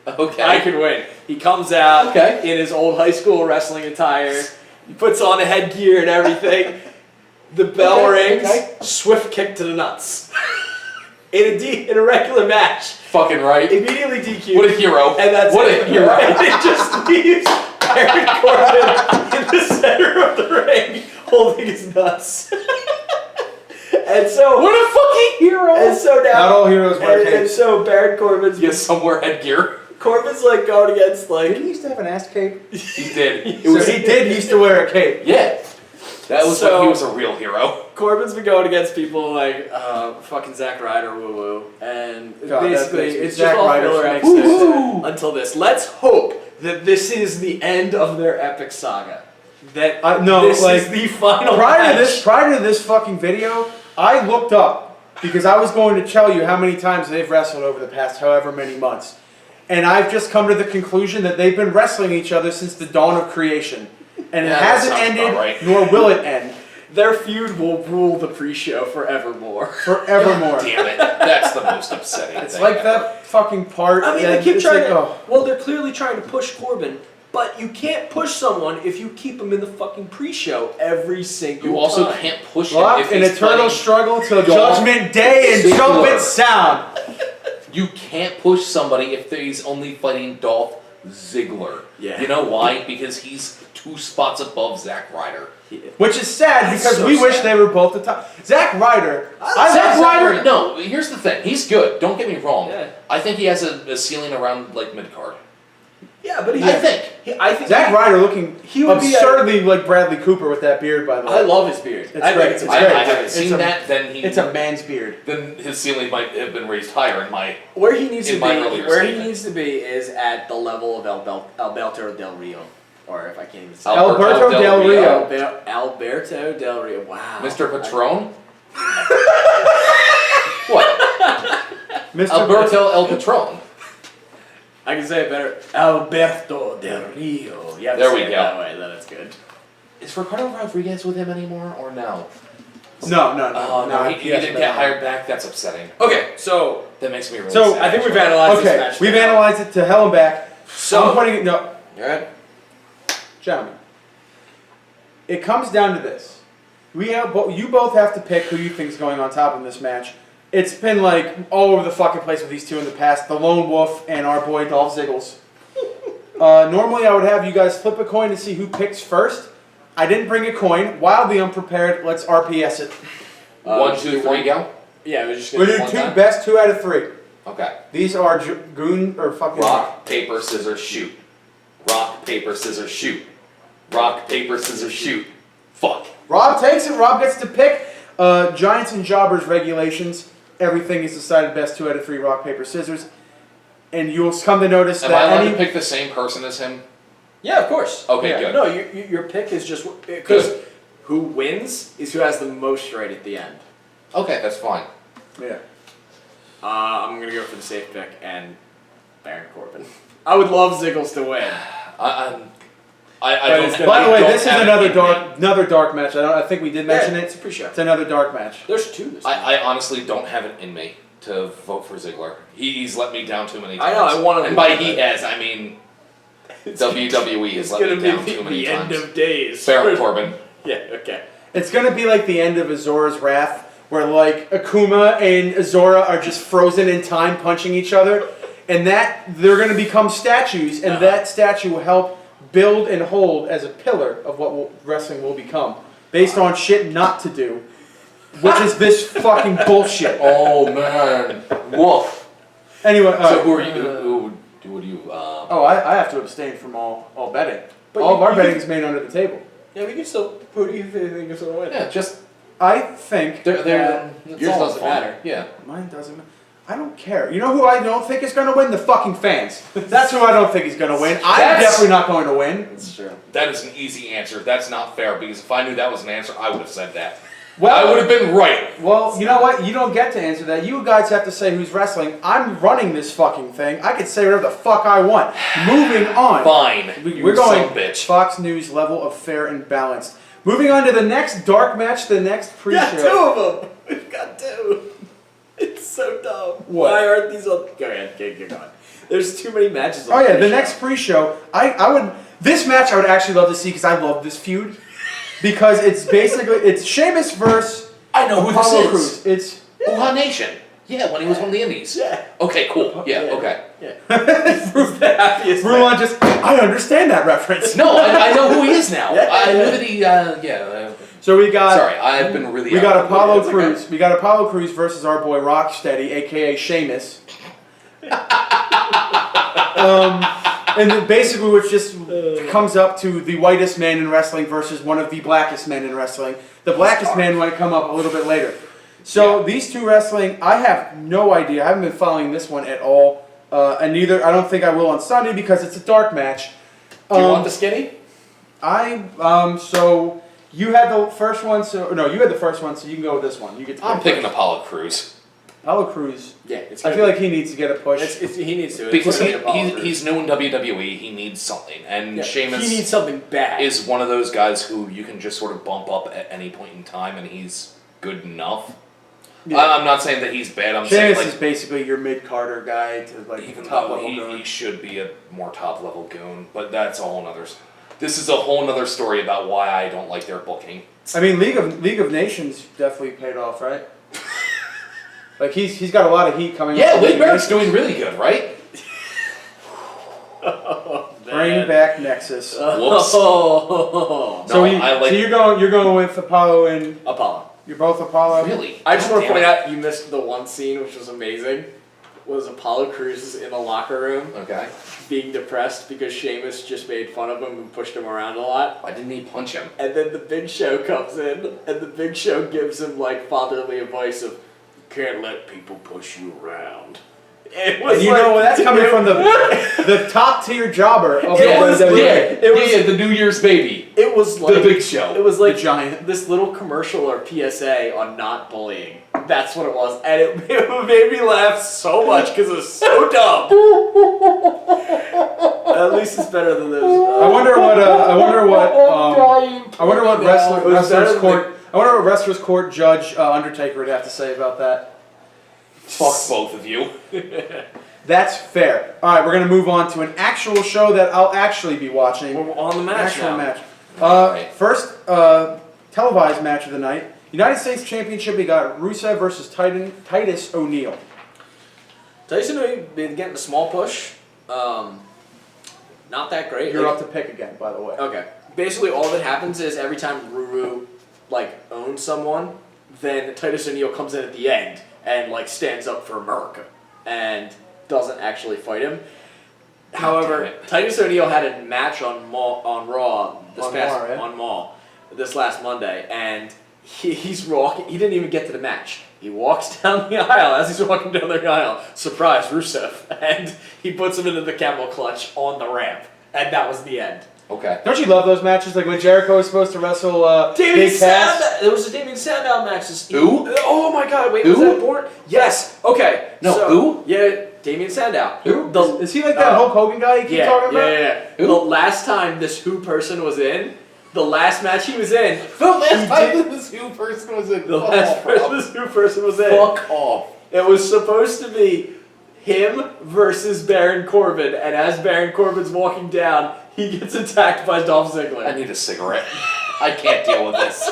Okay. I could win." He comes out Okay. in his old high school wrestling attire. He puts on the headgear and everything. The bell Okay, rings. okay. Swift kick to the nuts. in a regular match. Fucking right. Immediately DQ. What a hero. And that's What it. a hero. And it just leaves Baron Corbin in the center of the ring holding his nuts. And so What a fucking hero. and so now Not all heroes wear and capes. so Baron Corbin's Yes, somewhere headgear. Corbin's like going against Did like he used to have an ass cape? He did. So he did used to wear a cape. Yeah. That was So- when he was a real hero. Corbin's been going against people like fucking Zack Ryder, woo woo, and God, that basically makes me- it's Zack just all Ryder filler makes episodes sense. until this. Let's hope that this is the end of their epic saga. That No, this like, is the final Prior match. to this fucking video, I looked up because I was going to tell you how many times they've wrestled over the past however many months. And I've just come to the conclusion that they've been wrestling each other since the dawn of creation. And it Yeah, that hasn't sounds ended, about right. nor will it end, Their feud will rule the pre-show forevermore. forevermore. Damn it. That's the most upsetting It's thing like ever. that fucking part. I mean, that they keep it's trying like, to. oh. Well, they're clearly trying to push Corbin, but you can't push someone if you keep him in the fucking pre-show every single You also time. can't push him Lock if an he's eternal playing- struggle till Dolph Judgment Day and Ziggler. trumpet sound. You can't push somebody if he's only fighting Dolph Ziggler. Yeah. You know why? Because he's 2 spots above Zack Ryder. Which is sad That's because so we wish sad. they were both the top. Zack Ryder. I Zack love Ryder, no, here's the thing. He's good. Don't get me wrong. Yeah. I think he has a ceiling around like mid card. Yeah, but I think. I think Zack Ryder looking he would be absurdly like Bradley Cooper with that beard, by the way. I love his beard. It's I great. think It's I, great. I haven't It's seen a- that. Then he. It's a man's beard. Then his ceiling might have been raised higher in my. where he needs In to my be. earlier Where he statement. needs to be is at the level of Alberto Del Rio, or if I can't even say. Alberto Del Rio. Alberto Del Rio. Wow. Mr. Patron. What? Mr. Alberto El Patron. I can say it better. Alberto Del Rio. You have to There say we it go. that way, then it's good. Is Ricardo Rodriguez with him anymore or no? No, no, Oh no. no, he has didn't been get on. hired back. That's upsetting. Okay, so That makes me really So, sad. I think we've analyzed this Okay, match. we've now. analyzed it to hell and back. I'm So, putting it, no, you alright? gentlemen. It comes down to this. You both have to pick who you think is going on top in this match. It's been like all over the fucking place with these two in the past. The Lone Wolf and our boy Dolph Ziggles. Normally I would have you guys flip a coin to see who picks first. I didn't bring a coin. Wildly unprepared. Let's RPS it. 1, 2, 3, go. Yeah, we're just We'll gonna do one two time. best 2 out of 3. Okay. These are goon or fucking Rock, paper, scissors, shoot. Rock, paper, scissors, shoot. Rock, paper, scissors, shoot. Fuck. Rob takes it. Rob gets to pick. Giants and Jobbers regulations. Everything is decided best 2 out of 3. Rock, paper, scissors. And you'll come to notice Am I that allowed any. to pick the same person as him? Yeah, of course. Okay, Yeah. good. No, your pick is just because who wins is who has the most right at the end. Okay, that's fine. Yeah. I'm gonna go for the safe pick and Baron Corbin. I would love Ziggles to win. I But don't. it's gonna By the I way, don't this is have it another dark match. I think we did mention Yeah, it. it's a pre-show. It's another dark match. There's 2 this time. I honestly don't have it in me to vote for Ziggler. He's let me down too many I times. know, I wanna And by lose he it. has, I mean WWE has It's let gonna me down be too many the times. end of days. Baron Corbin. Yeah. Okay. It's gonna be like the end of Azora's Wrath, where like Akuma and Azora are just frozen in time, punching each other, and that they're gonna become statues, and that statue will help build and hold as a pillar of what wrestling will become, based on shit not to do, which is this fucking bullshit. Oh man. Woof. Anyway, So who are you? Who would you? oh, I have to abstain from all betting. But All you- of our you betting can- is made under the table. Yeah, we can still. Who do you think is gonna win? Yeah, just I think they're that yours doesn't matter. Yeah. mine doesn't. I don't care. You know who I don't think is going to win? The fucking fans. That's who I don't think is going to win. I'm That's- definitely not going to win. That's true. That is an easy answer. That's not fair because if I knew that was an answer, I would have said that. Well, I would have been right. Well, you know what? You don't get to answer that. You guys have to say who's wrestling. I'm running this fucking thing. I can say whatever the fuck I want. Moving on. Fine. We're going bitch. Fox News level of fair and balanced. Moving on to the next dark match, the next pre-show. Yeah, 2 of them. We've got 2. It's so dumb. What? Why aren't these on? Go ahead, get going. There's too many matches. Oh on yeah, the pre-show. next pre-show. I would this match I would actually love to see because I love this feud because it's basically it's Sheamus versus I know who Apollo this is. Crews. It's Wuhan Nation. Yeah, when he was on the Indies. Yeah. Okay, cool. Yeah, Yeah. okay. He's the happiest. man. Rulon just I understand that reference. No, I know who he is now. Yeah. I knew that he, yeah. So we got Sorry, I've been really we got out. Apollo It's okay. Crews. We got Apollo Crews versus our boy Rocksteady, aka Sheamus. And then basically, which just comes up to the whitest man in wrestling versus one of the blackest men in wrestling. The blackest man might come up a little bit later. So these two wrestling, I have no idea. I haven't been following this one at all, and neither. I don't think I will on Sunday because it's a dark match. Do you want the skinny? So you had the first one. So no, you had the first one. So you can go with this one. You get. To I'm pick picking first. Apollo Crews. Apollo Crews. Yeah, it's. I feel like he needs to get a push. he needs to. Because It's gonna be Apollo Crews. he's new in WWE, he needs something. And Yeah, Sheamus he needs something bad. is one of those guys who you can just sort of bump up at any point in time and he's good enough. Yeah. I'm not saying that he's bad, I'm saying Sheamus like is basically your mid Carter guy to like even top though level he goon. should be a more top level goon, but that's a whole nother. This is a whole nother story about why I don't like their booking. I mean, League of Nations definitely paid off, right? Like he's got a lot of heat coming. Yeah, up. Wade Barrett's doing really good, right? Bring back Nexus. Whoops. Oh, So, No, I like- so you're going with Apollo and Apollo. you're both Apollo. Really? I just want to Damn point it. out you missed the one scene which was amazing. Was Apollo Crews in the locker room Okay. being depressed because Sheamus just made fun of him and pushed him around a lot. Why didn't he punch him? And then the Big Show comes in, and the Big Show gives him like fatherly advice of, "You can't let people push you around." It was And you like, know that's coming from the top tier jobber of Yeah, the WWE. it was- yeah, the New Year's baby. It was The like Big Show. It was like The Giant. this little commercial or PSA on not bullying. That's what it was, and it made me laugh so much because it was so dumb. At least it's better than those. I wonder what wrestlers court. I wonder what wrestlers court judge Undertaker would have to say about that. Fuck both of you. That's fair. All right, we're gonna move on to an actual show that I'll actually be watching. We're on the An match actual now. match. Right. First televised match of the night. United States Championship. We got Rusev versus Titus O'Neil. Tyson been getting a small push. Not that great. You're Like- up to pick again, by the way. Okay. Basically, all that happens is every time Ruru owns someone, then Titus O'Neil comes in at the end and stands up for America and doesn't actually fight him. damn However, it. Titus O'Neil had a match on Raw On Raw, this last Monday, and he's walking. He didn't even get to the match. He walks down the aisle. As he's walking down the aisle, surprise Rusev, and he puts him into the camel clutch on the ramp, and that was the end. Okay. Don't you love those matches? Like when Jericho was supposed to wrestle Damien Big Cass. Sandow. There was a Damien Sandow match. Who? Oh my God! Wait, was Who? that born? Yes. Okay. No, so, who? Yeah, Damien Sandow. Who? Is he like that Hulk Hogan guy you keep Yeah, talking about? yeah. Who? The last time this Who person was in, the last match he was in, The last time this new person was in. the last person this Who person was in, Fuck off. it was supposed to be him versus Baron Corbin, and as Baron Corbin's walking down, he gets attacked by Dolph Ziggler. I need a cigarette. I can't deal with this.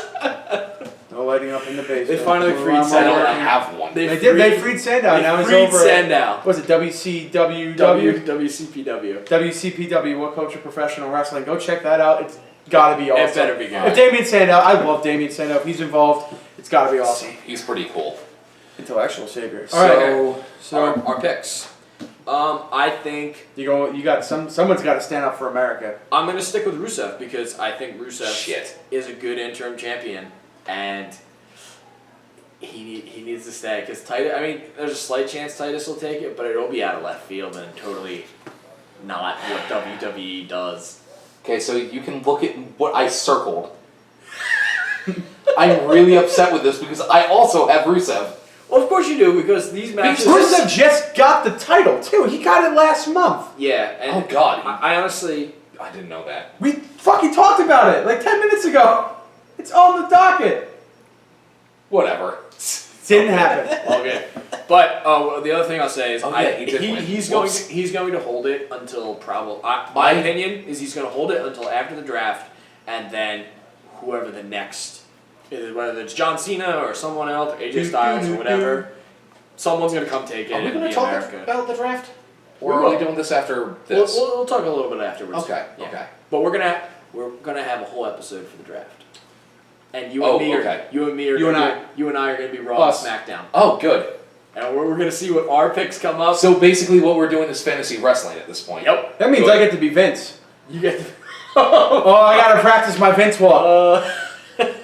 No lighting up in the basement. They finally freed I Sandow. don't Sandow. have one. They freed Sandow. They Now he's freed over. Sandow. What was it WCWW? WCPW. WCPW, What Culture Professional Wrestling. Go check that out. It's gotta be awesome. It better be good. If Damien Sandow, I love Damien Sandow. If he's involved, it's gotta be awesome. He's pretty cool. Intellectual savior. So- Alright, so Our picks. I think you got someone's gotta stand up for America. I'm gonna stick with Rusev because I think Rusev Shit. is a good interim champion, and he needs to stay. Because Titus, I mean, there's a slight chance Titus will take it, but it'll be out of left field and totally not what WWE does. Okay, so you can look at what I circled. I'm really upset with this because I also have Rusev. Well, of course you do because these matches. Rusev just got the title too. He got it last month. Yeah, and Oh God, I honestly. I didn't know that. We fucking talked about it like 10 minutes ago. It's on the docket. Whatever. Didn't happen. Okay, but the other thing I'll say is Oh, yeah, he did win. he's Whoops. going to hold it until probably. My My- opinion is he's going to hold it until after the draft, and then whoever the next, whether it's John Cena or someone else, AJ Styles or whatever, someone's going to come take it Are we and going be to talk America. about the draft? We Or are will. we doing this after We'll, this? we'll talk a little bit afterwards. Okay, Yeah. okay. But we're gonna have a whole episode for the draft, and you Oh, and me okay. are you and me are You and I are gonna be Raw Us. and SmackDown, Oh, good. and we're gonna see what our picks come up. So basically what we're doing is fantasy wrestling at this point. Yep. That means Good. I get to be Vince. You get the Oh, I gotta practice my Vince walk.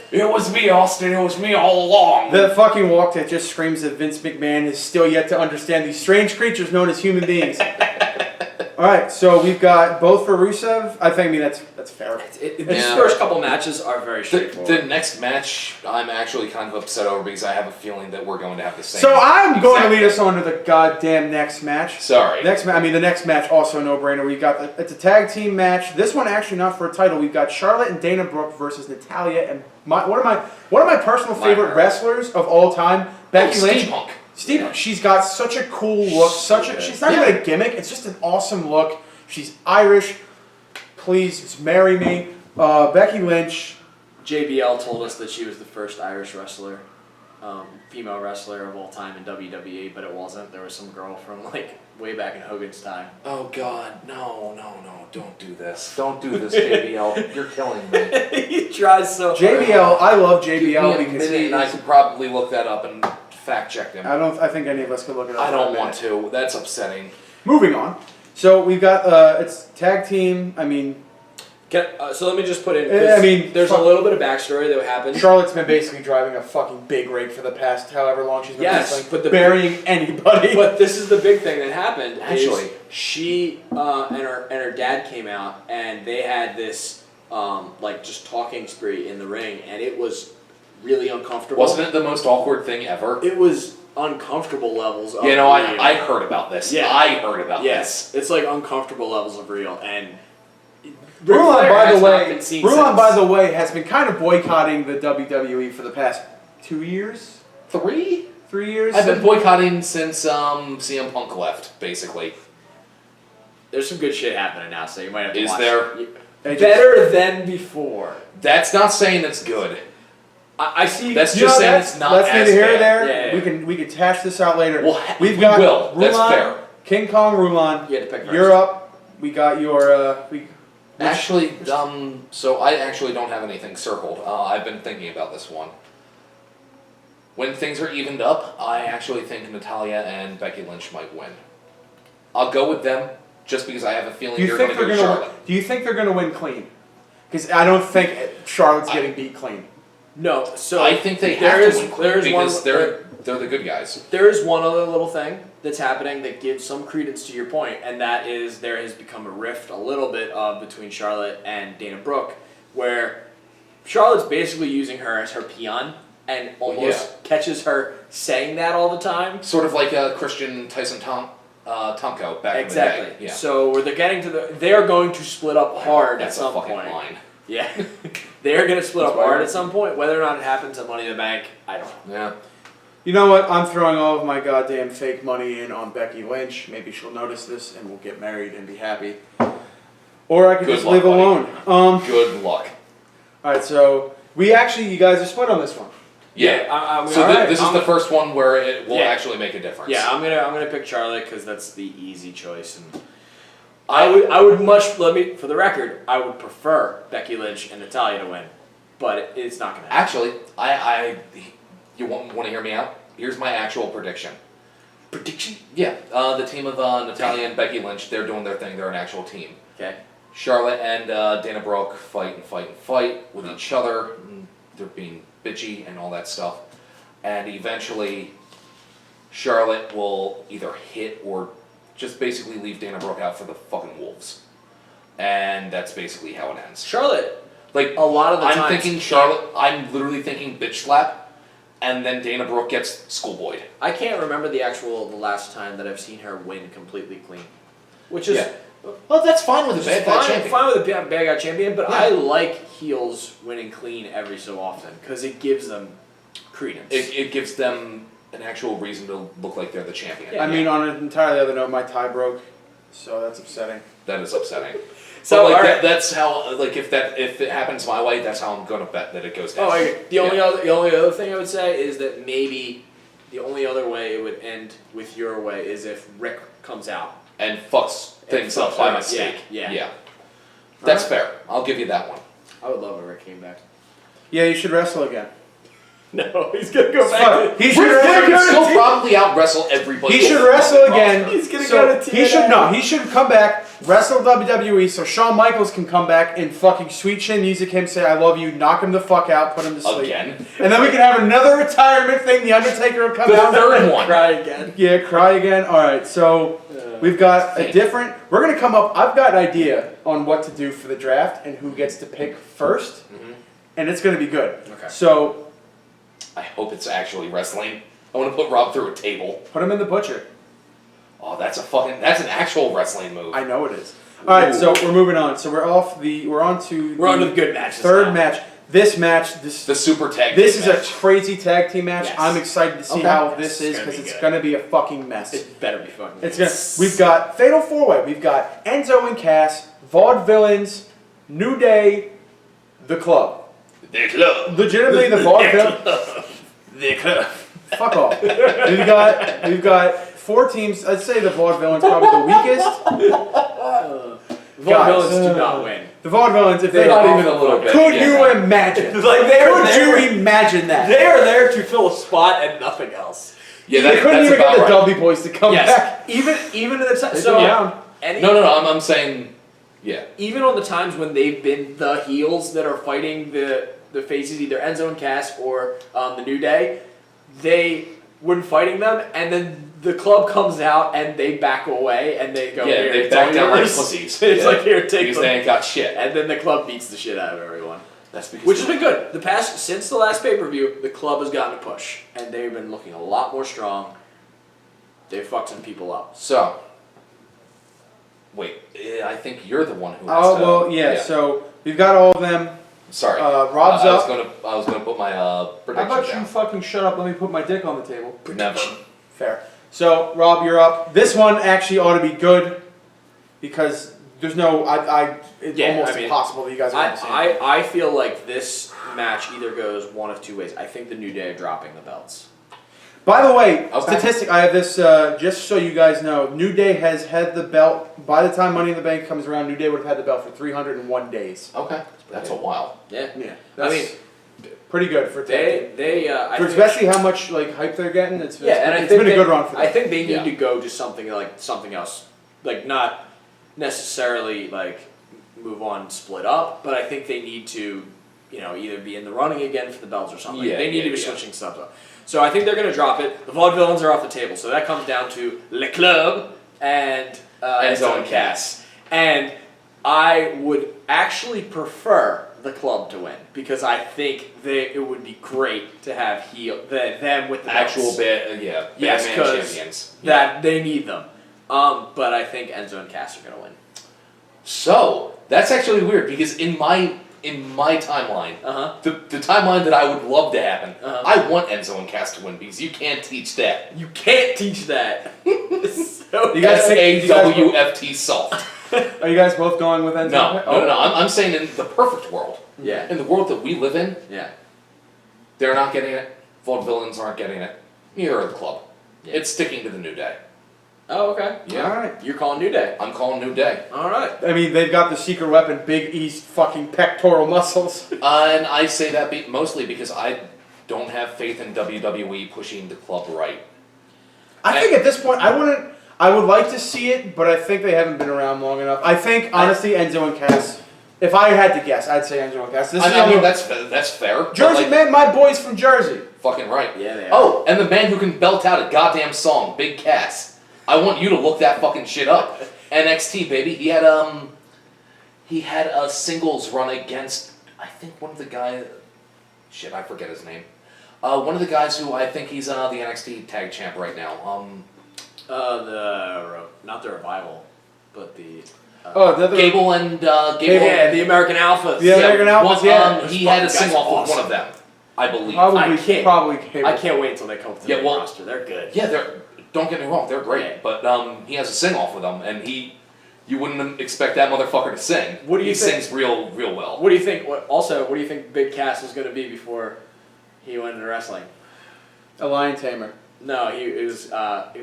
It was me, Austin. It was me all along. The fucking walk that just screams that Vince McMahon is still yet to understand these strange creatures known as human beings. Alright, so we've got both for Rusev. I think, that's fair. These Yeah. first couple matches are very The straightforward. next match, I'm actually kind of upset over because I have a feeling that we're going to have the same. So I'm going to exact- lead us on to the goddamn next match. Sorry. The next match also no brainer. We got it's a tag team match. This one actually not for a title. We've got Charlotte and Dana Brooke versus Natalia and one of my personal My favorite girl. wrestlers of all time, Becky Lynch. Steve Punk. Steve, she's got such a cool look. good. She's not Yeah. even a gimmick. It's just an awesome look. She's Irish. Please just marry me. Becky Lynch. JBL told us that she was the first Irish wrestler. female wrestler of all time in WWE, but it wasn't. There was some girl from like way back in Hogan's time. Oh God, no, don't do this. Don't do this, JBL. You're killing me. He tries so hard. JBL, I love Give me JBL a because minute he and I is, could probably look that up and fact check him. I think any of us could look it up. I in a don't minute. want to. That's upsetting. Moving on. So we've got it's tag team. I mean, So let me just put in. I mean, there's a little bit of backstory that happened. Charlotte's been basically driving a fucking big rig for the past however long she's been Yes, wrestling, but the burying anybody. But this is the big thing that happened. Actually. Is she and her dad came out and they had this like just talking spree in the ring, and it was really uncomfortable. Wasn't it the most awkward thing ever? It was uncomfortable levels of You know, real. I heard about this. Yeah. I heard about Yes, it's like uncomfortable levels of real, and Rulon, Flair by has the not way, been seen Rulon, since. by the way, has been kind of boycotting the WWE for the past 2 years, this. 3 years. I've been boycotting since CM Punk left, basically. There's some good shit happening now, so you might have to Is watch. there? They just- Better than before. That's not saying it's good. I see. That's You know, just saying that's- it's not That's as neither here nor bad. there. Yeah, yeah. We can hash this out later. Well, We've we got will. That's Rulon, fair. King Kong, Rulon. You had to pick first. You're up. We got your Actually, so I actually don't have anything circled. I've been thinking about this one. When things are evened up, I actually think Natalya and Becky Lynch might win. I'll go with them just because I have a feeling Do you you're think going to they're go gonna? Charlotte. Do you think they're gonna win clean? Because I don't think Charlotte's getting beat clean. No, so I think they there have is- to win there is because one- they're the good guys. There is one other little thing that's happening that gives some credence to your point, and that is there has become a rift a little bit between Charlotte and Dana Brooke, where Charlotte's basically using her as her peon and almost catches her saying that all the time. Sort of like Christian Tyson Tomko back Exactly. in the day. Yeah. So where they're getting to they are going to split up hard That's at some a fucking point. line. Yeah, they are going to split That's up why hard we're- at some point. Whether or not it happens at Money in the Bank, I don't know. Yeah. You know what? I'm throwing all of my goddamn fake money in on Becky Lynch. Maybe she'll notice this and we'll get married and be happy. Or I could Good just luck, live buddy. alone. Good luck. All right. So you guys are split on this one. Yeah. I'm So Alright, this is the first one where it will Yeah. actually make a difference. Yeah, I'm gonna pick Charlotte because that's the easy choice, and I would much for the record, I would prefer Becky Lynch and Natalya to win, but it's not gonna happen. Actually, you want to hear me out? Here's my actual prediction. Prediction? Yeah, the team of Natalya and Becky Lynch, they're doing their thing. They're an actual team. Okay. Charlotte and Dana Brooke fight with each other. They're being bitchy and all that stuff. And eventually, Charlotte will either hit or just basically leave Dana Brooke out for the fucking Wolves. And that's basically how it ends. Charlotte, Like, a lot of the I'm times- thinking Charlotte, I'm literally thinking bitch slap, and then Dana Brooke gets schoolboyed. I can't remember the last time that I've seen her win completely clean, which is Yeah. Well, that's fine with a bad guy fine, champion. fine with a bad guy champion, but Yeah. I like heels winning clean every so often because it gives them credence. It gives them an actual reason to look like they're the champion. Yeah. I mean, on an entirely other note, my tie broke, so that's upsetting. That is upsetting. So, So like alright. that's how like if it happens my way, that's how I'm gonna bet that it goes down. Oh, okay. The only Yeah. other thing I would say is that maybe the only other way it would end with your way is if Rick comes out. And fucks things fucks up by her up. mistake. Yeah. That's fair. I'll give you that one. I would love if Rick came back. Yeah, you should wrestle again. No, he's gonna go Fuck, he should Ric Flair wrestle. can still probably out wrestle everybody. He should wrestle again. He's gonna so go to he should TNA. He should come back, wrestle WWE, so Shawn Michaels can come back and fucking sweet chin music him, say I love you, knock him the fuck out, put him to sleep. Again. And then we can have another retirement thing. The Undertaker will come The out. third one. Cry again. Yeah, cry again. All right, so we've got a different. We're gonna come up. I've got an idea on what to do for the draft and who gets to pick first, and it's gonna be good. Okay. So I hope it's actually wrestling. I want to put Rob through a table. put him in the butcher. Oh, that's an actual wrestling move. I know it is. All right, Ooh. so we're moving on. So we're on to We're on to the good matches. third now. match. This match, this The super tag. this team is a match. crazy tag team match. Yes. I'm excited to see Okay. how Yes, this it's is gonna because be it's good. gonna be a fucking mess. It better be fucking. It's good. gonna. We've got Fatal 4-Way. We've got Enzo and Cass, Vaudevillains, New Day, The Club. The club. Legitimately, the Fuck off. We've got 4 teams. I'd say the Vaudevillains probably the weakest. Vaudevillains do not win. The Vaudevillains, if they Not are even a little bit. could yeah, you no. imagine? Like they are Could there. you imagine that? They are there to fill a spot and nothing else. Yeah, They couldn't that's even about get the right. Dudley boys to come back. Yes, even at the time. They've So been down. any, No, I'm saying, yeah. even on the times when they've been the heels that are fighting the faces, either Enzo and Cass or the New Day, they when fighting them, and then the club comes out and they back away and they go, Yeah, here, they it's back all down like yours. pussies. It's Yeah. like, here, take Because them. they ain't got shit. And then the club beats the shit out of everyone. That's because Which has been good. Since the last pay-per-view, the club has gotten a push. And they've been looking a lot more strong. They've fucked some people up. So, wait, I think you're the one who has Oh to, well, yeah. So we've got all of them. Sorry. Rob's I was up. gonna put my How prediction about you down. fucking shut up? Let me put my dick on the table. Never. Fair. So Rob, you're up. This one actually ought to be good because there's no. It's Yeah, almost I mean, impossible that you guys are on the same. I feel like this match either goes one of two ways. I think the New Day are dropping the belts. By the way, Okay. statistic. I have this just so you guys know. New Day has had the belt. By the time Money in the Bank comes around, New Day would have had the belt for 301 days. Okay, that's a while. Yeah. Yeah, I that's mean, pretty good for tag team. I For think, especially how much like hype they're getting. It's and I it's think been a good run for them. I think they need Yeah. to go to something else, like not necessarily like move on, split up, but I think they need to, either be in the running again for the belts or something. Yeah, They need to be yeah. switching stuff up. So I think they're going to drop it. The Vaudevillains are off the table, so that comes down to Le Club and Enzo and Cass. And I would actually prefer the club to win because I think it would be great to have them with the Actual belts. yes, Yes, Batman 'cause champions. That they need them. But I think Enzo and Cass are going to win. So that's actually weird because in my timeline, the timeline that I would love to happen, Uh-huh. I want Enzo and Cass to win because you can't teach that. You can't teach that. So You guys think- SAWFT soft. Are you guys both going with Enzo? No. I'm saying in the perfect world, yeah, in the world that we live in, yeah. they're not getting it. Vaudevillains aren't getting it. Neither are the club. Yeah. It's sticking to the New Day. Oh, okay. Yeah. All right. You're calling New Day. I'm calling New Day. All right. I mean, they've got the secret weapon, Big East fucking pectoral muscles. And I say that mostly because I don't have faith in WWE pushing the club right. I think at this point, I would like to see it, but I think they haven't been around long enough. I think, honestly, Enzo and Cass, if I had to guess, I'd say Enzo and Cass. This is I mean, the- that's fair. but, Jersey, like, man, my boy's from Jersey. Fucking right. Yeah, they are. Oh, and the man who can belt out a goddamn song, Big Cass. I want you to look that fucking shit up. NXT, baby. He had a singles run against, I think one of the guys, shit, I forget his name. One of the guys who I think he's the NXT tag champ right now. Not the Revival, but the. Oh, the other Gable and Gable. Yeah, the American Alphas. Yeah, American Alphas, one- yeah. he had a Those sing off fucking with one guys of them, I believe. probably Cable. I can't wait until they come to the Yeah, main well- roster. They're good. Yeah, don't get me wrong, they're great, Yeah. but he has a sing off with them, and you wouldn't expect that motherfucker to sing. What do you he think? sings real well. What do you think? What do you think Big Cass was going to be before he went into wrestling? A lion tamer. No, he was going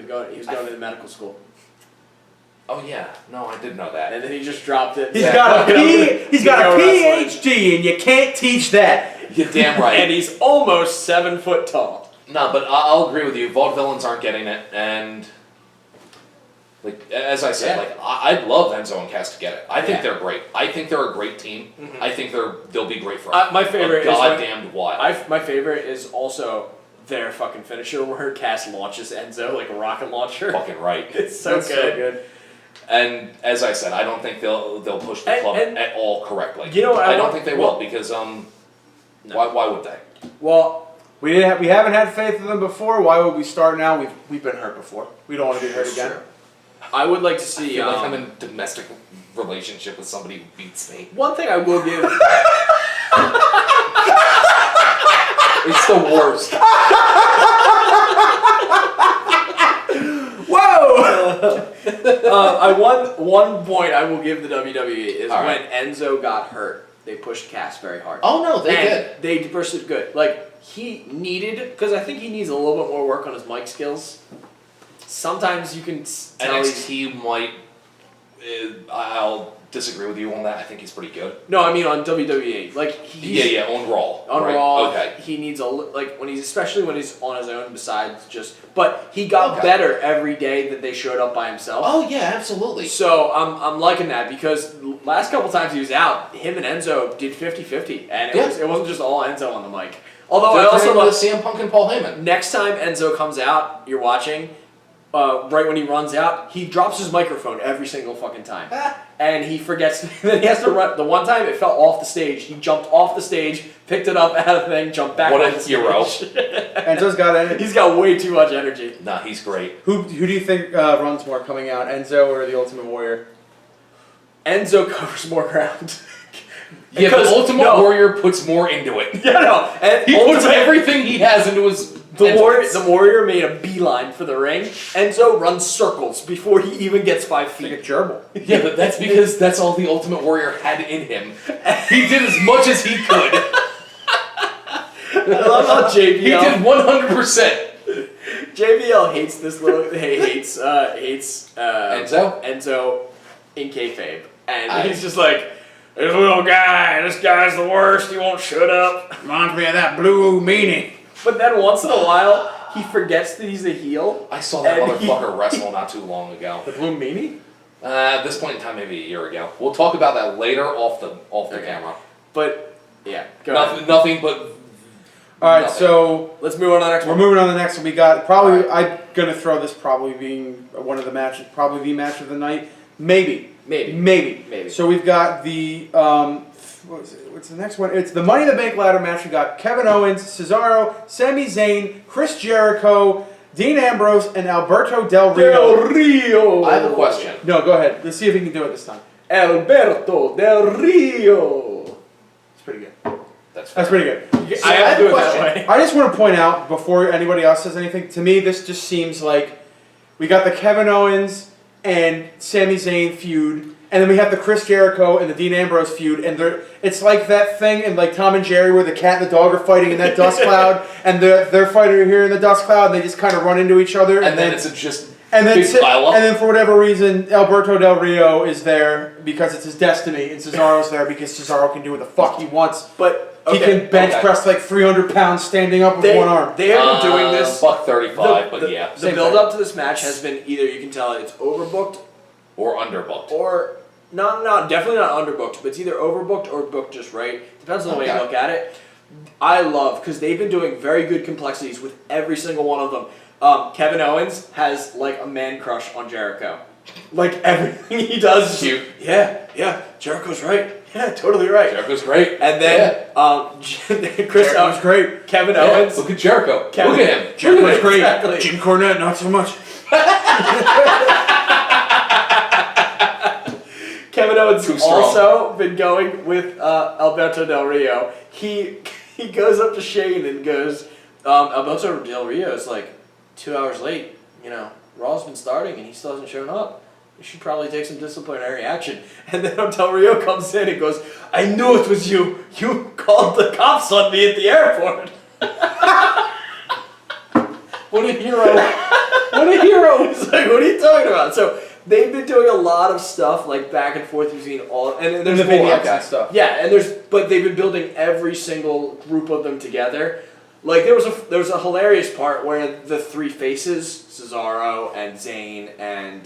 to the medical school, Oh yeah, no, I did know that. and then he just dropped it. He's got He's got a PhD, and you can't teach that. You're damn right. and he's almost 7 foot tall. No, but I'll agree with you. Vaudevillains aren't getting it, and like as I said, Yeah. like I'd love Enzo and Cass to get it. I think Yeah. they're great. I think they're a great team. Mhm. I think they'll be great for us. My favorite is when- goddamned while. My favorite is also their fucking finisher where Cass launches Enzo like a rocket launcher. Fucking right. It's so That's good. And as I said, I don't think they'll push the And- club and- at all correctly. You know what I don't want- think they well- will because No. why would they? Well, We haven't had faith in them before. Why would we start now? We've been hurt before. We don't want to be hurt again. Sure. I would like to I see. feel like I'm in a domestic relationship with somebody who beats me. One thing I will give. It's the worst. Whoa! One point I will give the WWE is All when right. Enzo got hurt they pushed Cass very hard. Oh no, they and did. They burst it good. Like he needed, because I think he needs a little bit more work on his mic skills. Sometimes you can tell he's, NXT might. I'll disagree with you on that. I think he's pretty good. no, I mean on WWE. Like he's, Yeah, on Raw. On right. Raw, Okay. he needs like when he's especially when he's on his own. Besides just, but he got Okay. better every day that they showed up by himself. Oh yeah, absolutely. So I'm liking that because last couple times he was out, him and Enzo did 50-50, and it wasn't just all Enzo on the mic. Although I also love CM Punk and Paul Heyman. next time Enzo comes out, you're watching. Right when he runs out, he drops his microphone every single fucking time. And he forgets, then he has to run. The one time it fell off the stage, he jumped off the stage, picked it up out of the thing, jumped back What on a the hero. stage. Enzo's got it. He's got way too much energy. Nah, he's great. Who do you think runs more coming out, Enzo or the Ultimate Warrior? Enzo covers more ground. Yeah, but Because- Ultimate no. Warrior puts more into it. Yeah, no. And He puts everything he has into his. The entrance. warrior made a beeline for the ring. Enzo runs circles before he even gets 5 feet. Like a gerbil. Yeah, but that's because that's all the Ultimate Warrior had in him. He did as much as he could. I love how He did JBL 100%. JBL hates this little hates Enzo? Enzo in kayfabe, and I- he's just like this little guy. This guy's the worst. He won't shut up. Reminds me of that blue meanie. But then once in a while, he forgets that he's a heel. I saw that And he- motherfucker wrestle not too long ago. The blue meanie. At this point in time, maybe a year ago. We'll talk about that later off the Okay. camera. But yeah, go ahead. Nothing but. All right, nothing. so Let's move on to the next we're one. moving on to the next one. We got probably. I'm gonna throw this probably being one of the matches, probably the match of the night. Maybe. Maybe. So we've got the what was it? What's the next one? It's the Money in the Bank ladder match. We got Kevin Owens, Cesaro, Sami Zayn, Chris Jericho, Dean Ambrose, and Alberto Del Rio. Rio. I have a question. No, go ahead. Let's see if he can do it this time. Alberto Del Rio. It's pretty good. That's Pretty good. So I have to do it that question. way. I just want to point out before anybody else says anything. To me, this just seems like we got the Kevin Owens and Sami Zayn feud, and then we have the Chris Jericho and the Dean Ambrose feud, and it's like that thing in like Tom and Jerry where the cat and the dog are fighting in that dust cloud, and they're fighting here in the dust cloud, and they just kind of run into each other, And then it's just and then big pile up. and then for whatever reason, Alberto Del Rio is there because it's his destiny, and Cesaro's there because Cesaro can do what the fuck he wants. But He can bench press like 300 pounds standing up with one arm. They have been doing this. $135, but yeah. The Same build thing. up to this match has been either you can tell it's overbooked Or underbooked. or definitely not underbooked, but it's either overbooked or booked just right. Depends on the way you Okay. look at it. I love because they've been doing very good complexities with every single one of them. Kevin Owens has like a man crush on Jericho. Like everything he does is Cute. Yeah, Jericho's right. Yeah, totally right. Jericho's great. And then Chris Jericho's Owens, great. Kevin Yeah, Owens, look at Jericho. Kevin- Look at him. Jericho's great. Exactly. Jim Cornette, not so much. Kevin Owens Too strong. also been going with Alberto Del Rio. He goes up to Shane and goes, Alberto Del Rio is like 2 hours late. You know, Raw's been starting and he still hasn't shown up. You should probably take some disciplinary action. And then Del Rio comes in and goes, I knew it was you. You called the cops on me at the airport. What a hero. What a hero. It's like, what are you talking about? So they've been doing a lot of stuff like back and forth between all, and there's the more. vignettes and stuff. Yeah, but they've been building every single group of them together. Like there was a hilarious part where the three faces, Cesaro and Zayn and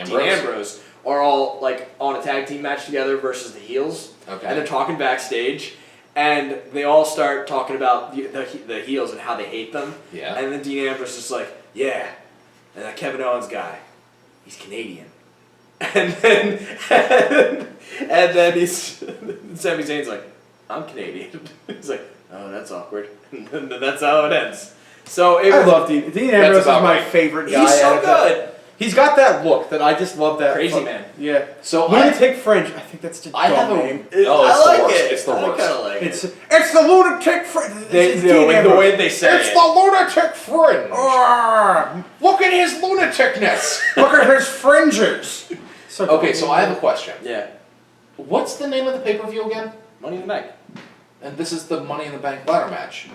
Dean Ambrose, are all like on a tag team match together versus the heels. Okay. And they're talking backstage, and they all start talking about the heels and how they hate them. Yeah. And then Dean Ambrose is like, yeah, and that Kevin Owens guy, he's Canadian. And then he's Sami Zayn's like, I'm Canadian. He's like, oh, that's awkward. And then that's how it ends. So it I was, love Dean. Dean Ambrose is about my right. favorite guy. he's so out of that. good. He's got that look that I just love. That Crazy man. Yeah. So Lunatic Fringe. I think that's just I dumb have a. name. Oh, I it's like the worst. it. It's the I worst. kind of like It's it. it's the Lunatic Fringe. They, It's the, Dean way, the Ambrose. way they say It's it. the lunatic fringe. Arrgh. Look at his lunaticness. Look at his fringes. So Okay, so I have a question. Yeah. What's the name of the pay-per-view again? Money in the Bank. And this is the Money in the Bank ladder match.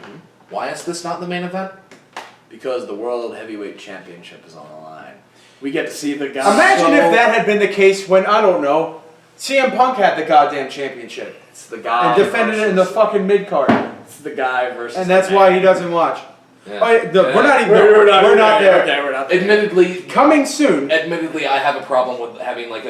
Why is this not the main event? Because the World Heavyweight Championship is on the line. We get to see the guy. Imagine if that had been the case when, I don't know, CM Punk had the goddamn championship. It's the guy. And defended it in the fucking mid-card. It's the guy versus. And that's the why man. he doesn't watch. Yeah. Oh, yeah, we're not even. We're not there. Okay, we're not there. Admittedly, Coming soon. I have a problem with having like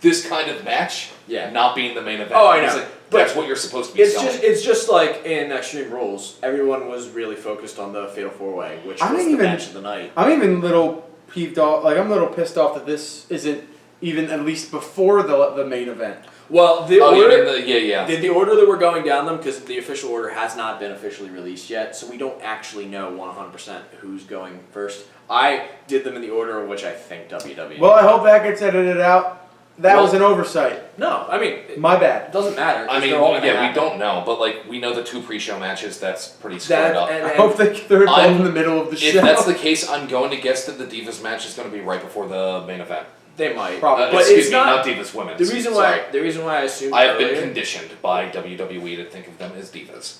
this kind of match Yeah. not being the main event. Oh, I know. Because, like, But that's what you're supposed to be selling. It's just like in Extreme Rules, everyone was really focused on the Fatal 4-Way, which I was didn't the even- match of the night. I'm even a little peeved off. Like, I'm a little pissed off that this isn't even at least before the main event. Well, the Oh, you order. mean yeah. The order that we're going down them, because the official order has not been officially released yet, so we don't actually know 100% who's going first. I did them in the order in which I think WWE. Well, I hope that gets edited out. That Well- was an oversight. no, I mean, My it bad. doesn't matter. 'cause I mean, they're all gonna we happen. don't know, but like we know the 2 pre-show matches. That's pretty squared That up. and, I hope they're both I'm- in the middle of the If show. that's the case, I'm going to guess that the Divas match is going to be right before the main event. they might. Probably. But Excuse it's me, not. Divas Women's. The reason Sorry. why I assumed I have been earlier, conditioned by WWE to think of them as divas.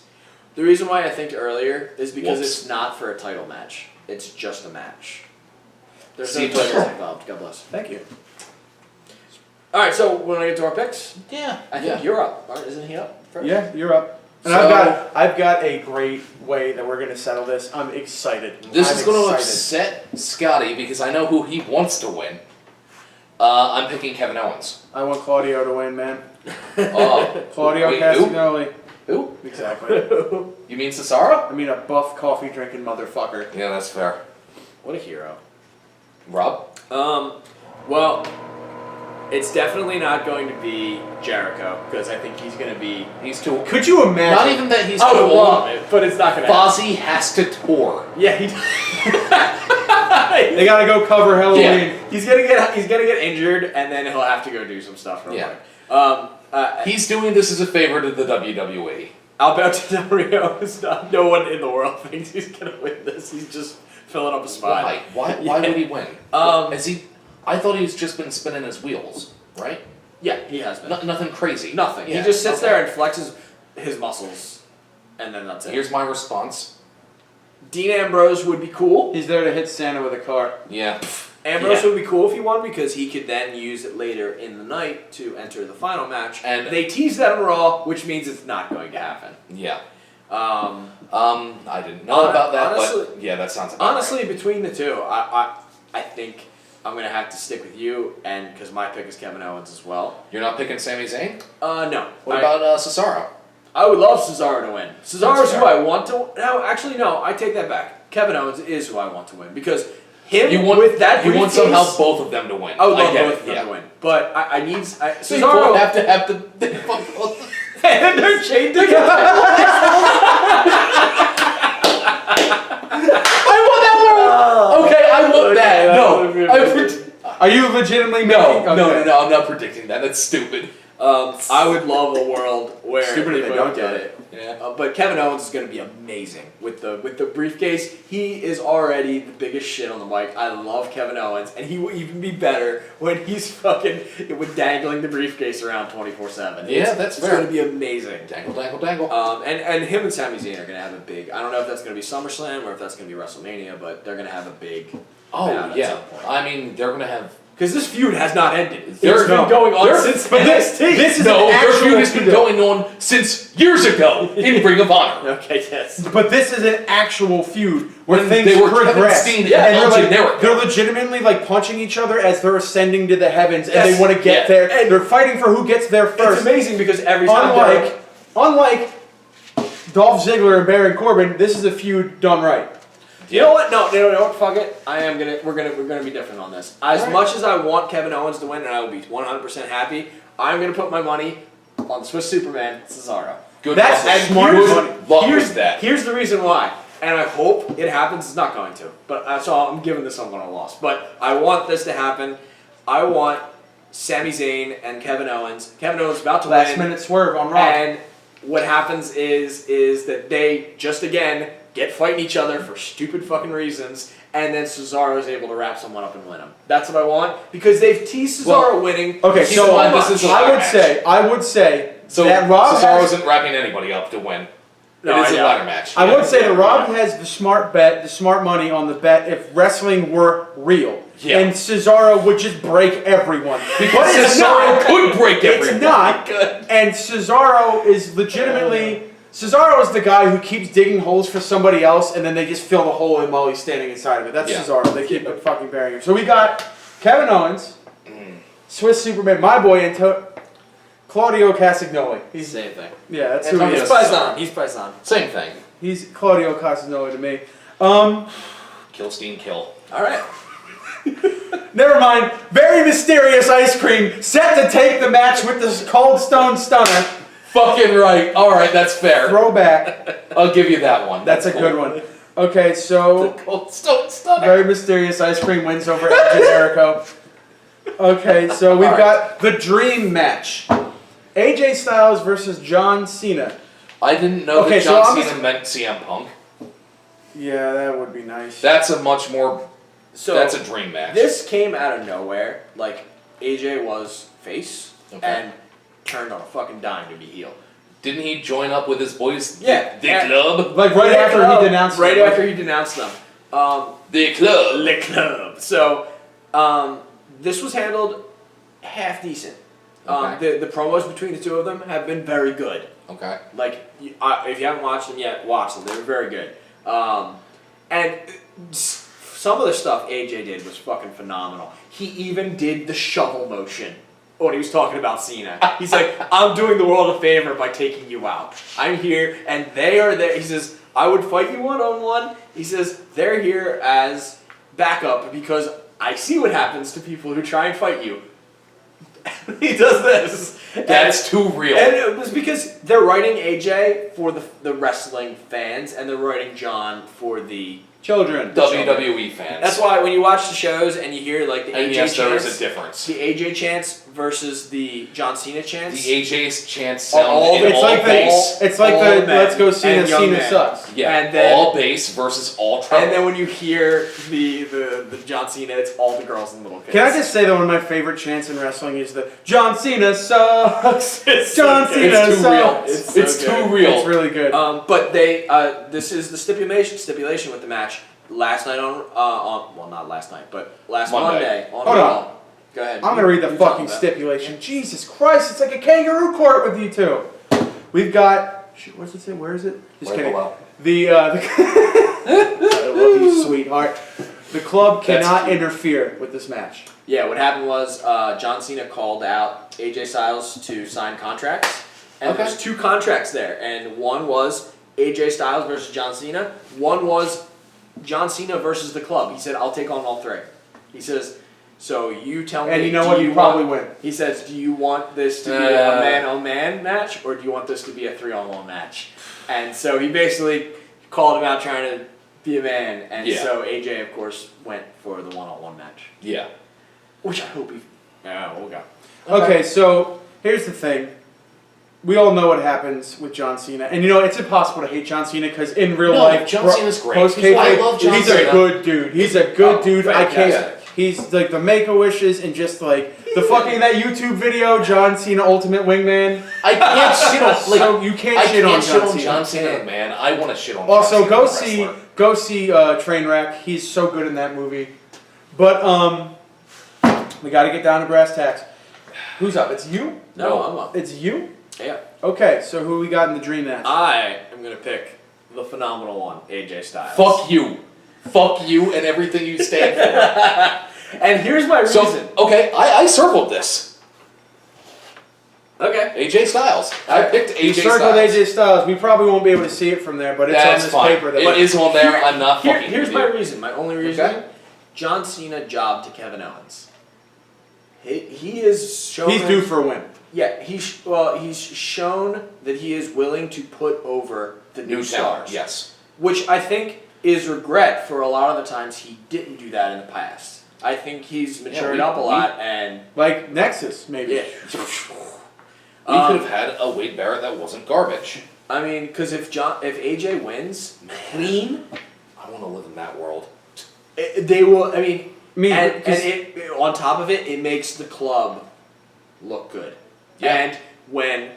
the reason why I think earlier is because Whoops. it's not for a title match. It's just a match. There's See, no but- titles involved. God bless. Thank you. All right, so when I get to our picks, Yeah, I think you're up. Isn't he up first? Yeah, you're up. And So- I've got a great way that we're gonna settle this. I'm excited. This I'm is going to excited. upset Scotty because I know who he wants to win. I'm picking Kevin Owens. I want Claudio to win, man. Oh, Claudio wait, Castagnoli. who? Exactly. You mean Cesaro? I mean, a buff coffee drinking motherfucker. Yeah, that's fair. What a hero. Rob? Well, it's definitely not going to be Jericho because I think he's going to be. He's too. Could you imagine? Not even that he's I too would old. love it, but it's not going to happen. Fozzy has to tour. Yeah, he. They gotta go cover Halloween. Yeah. He's gonna get injured, and then he'll have to go do some stuff real Yeah. quick. He's doing this as a favor to the WWE. Alberto Del Rio is not. No one in the world thinks he's gonna win this. He's just filling up a spot. Why? Why would he win? Has he? I thought he's just been spinning his wheels, right? Yeah, he has been. Nothing crazy. Nothing. Yeah, He just sits okay. there and flexes his muscles, and then that's it. Here's my response. Dean Ambrose would be cool. He's there to hit Santa with a car. Yeah. Ambrose Yeah. would be cool if he won because he could then use it later in the night to enter the final match. And- they teased that on Raw, which means it's not going to happen. Yeah. Um, I didn't know about that, honestly- but yeah, that sounds about honestly, between the two, I think I'm gonna have to stick with you, and because my pick is Kevin Owens as well. right. You're not picking Sami Zayn? No. What about Cesaro? I would love Cesaro to win. Cesaro's fair. who I want to. No, actually, no. I take that back. Kevin Owens is who I want to win because him You want with that you want briefcase- somehow both of them to win. I would love get both it, of them yeah. to win, but I need So you Cesaro. both have to have the. And they're chained together. I want that one. Okay, I want that. No, Are you legitimately no, making? no. I'm not predicting that. That's stupid. I would love a world where Stupid if they both don't get get it. Yeah. But Kevin Owens is going to be amazing with the briefcase. He is already the biggest shit on the mic. I love Kevin Owens, and he will even be better when he's fucking with dangling the briefcase around 24/7. Yeah, that's it's fair. going to be amazing. Dangle, dangle, dangle. And him and Sami Zayn are going to have a big. I don't know if that's going to be SummerSlam or if that's going to be WrestleMania, but they're going to have a big. Oh bout at yeah. some point. I mean, they're gonna have. Because this feud has not ended. It's They're- been going on they're- since but NXT. this is No, an their actual feud has been going on since years ago in Ring of Honor. Okay, yes. But this is an actual feud where When things they were Kevin progress. Steen and and they're, El like, Generico. they're legitimately like punching each other as they're ascending to the heavens, and Yes. they want to get Yeah. there. And- They're fighting for who gets there It's first. amazing because every time Unlike Dolph Ziggler and Baron Corbin, this is a feud done right. You know what? No, what? Fuck it. We're gonna be different on this. As Alright. much as I want Kevin Owens to win, and I will be 100% happy, I'm gonna put my money on Swiss Superman Cesaro. Good That's luck. smart Good money. luck here's with that. Here's the reason why, and I hope it happens. It's not going to, but so I'm giving this someone a loss. But I want this to happen. I want Sami Zayn and Kevin Owens. Kevin Owens is about to Last win. minute swerve on Raw. And what happens is that they just again get fighting each other for stupid fucking reasons, and then Cesaro is able to wrap someone up and win them. That's what I want because they've teased Cesaro Well, winning. Okay, Keep so in mind, this is a I ladder would match. say So that Rob Cesaro has, isn't wrapping anybody up to win. No, it is I a know. ladder match. I would say that Yeah. Rob has the smart bet, the smart money on the bet if wrestling were real. Yeah. And Cesaro would just break everyone. But it's Cesaro not. could break everyone. It's not. Good. And Cesaro is legitimately. Cesaro is the guy who keeps digging holes for somebody else, and then they just fill the hole in while he's standing inside of it. That's Yeah. Cesaro. They keep fucking burying him. So we got Kevin Owens, Swiss Superman, my boy, and Claudio Castagnoli. He's Same thing. yeah, that's who he He's is. Paisan. He's Paisan. Same thing. He's Claudio Castagnoli to me. Kill kill. All right. Never mind. Very mysterious ice cream set to take the match with the Cold Stone Stunner. Fucking right. All right, that's fair. Throwback. I'll give you that one. That's a cool. good one. Okay, so Cold Stone Stunner. very mysterious ice cream wins over Edge and Jericho. Okay, so we've got the dream match. AJ Styles versus John Cena. I didn't know Okay, that so John I'm Cena meant CM Punk. Yeah, that would be nice. That's a much more. So That's a dream match. this came out of nowhere. Like AJ was face Okay. and turned on a fucking dime to be heel. Didn't he join up with his boys? Yeah. The club. Like right after he denounced Right them. after he denounced them. The club. Le Club. So, this was handled half decent. Okay. The promos between the two of them have been very good. Okay. Like, if you haven't watched them yet, watch them. They were very good. And some of the stuff AJ did was fucking phenomenal. He even did the shovel motion when he was talking about Cena. He's like, I'm doing the world a favor by taking you out. I'm here, and they are there. He says, I would fight you one-on-one. He says, they're here as backup because I see what happens to people who try and fight you. He does this. That's too real. And it was because they're writing AJ for the wrestling fans, and they're writing John for the. Children. WWE fans. That's why when you watch the shows and you hear like the And AJ yes, there is chants, a difference. the AJ chants versus the John Cena chants. The AJ's chants All sound the- in It's all like bass. the, it's like all the men Let's Go Cena, and young Cena men. sucks. Yeah, And then- all bass versus all treble. And then when you hear the John Cena, it's all the girls and little kids. Can I just say that one of my favorite chants in wrestling is the John Cena sucks. It's John so good. Cena it's too sucks. real. It's so It's good. too real. It's really good. But they this is the stipulation with the match. Last night on well, not last night, but last Monday on Hold Raw. on. Go ahead. I'm gonna read the You talk fucking about it. stipulation. Jesus Christ, it's like a kangaroo court with you two. We've got. Shit, what's it say? Where is it? Just Right kidding. below. I love you, sweetheart. The club That's cannot cute. interfere with this match. Yeah, what happened was John Cena called out AJ Styles to sign contracts, and Okay. there's two contracts there, and one was AJ Styles versus John Cena. One was John Cena versus the club. He said, "I'll take on all three." He says, "So you tell me." And you know do what? You probably want, win. He says, "Do you want this to be a man-on-man match, or do you want this to be a 3-on-1 match?" And so he basically called him out trying to be a man, and Yeah. so AJ, of course, went for the 1-on-1 match. Yeah. Which I hope he. Yeah, we'll go. Okay, so here's the thing. We all know what happens with John Cena, and you know it's impossible to hate John Cena because in real No, life, John Cena's great. post I love kayfabe, John he's Cena. a good dude. He's a good Oh, dude. I can't. fantastic. He's like the Make-A-Wishes and just like the fucking that YouTube video, John Cena Ultimate Wingman. I can't shit on like So you can't I shit on can't shit John on Cena. John Cena, man. I want to shit on. Also, John Cena, go the see wrestler. Trainwreck. He's so good in that movie. But we got to get down to brass tacks. Who's up? It's you. No, I'm up. It's you. Yeah. Okay, so who we got in the dream match? I am gonna pick the phenomenal one, AJ Styles. Fuck you. Fuck you and everything you stand for. And here's my reason. So, okay, I circled this. Okay. AJ Styles. I picked You AJ circled Styles. AJ Styles. We probably won't be able to see it from there, but it's That's on this fine. paper. That It is on there. I'm not fucking Here's with my you. reason. My only reason. Okay. John Cena jobbed to Kevin Owens. He is shown. He's due for a win. Yeah, he's shown that he is willing to put over the new New talent. stars. Yes. Which I think is regret for a lot of the times he didn't do that in the past. I think he's matured up a lot and Like Nexus, maybe. yeah. We could have had a Wade Barrett that wasn't garbage. I mean, because if AJ wins clean, I want to live in that world. they will. I mean, Me, and 'cause- on top of it, it makes the club look good. Yeah. And when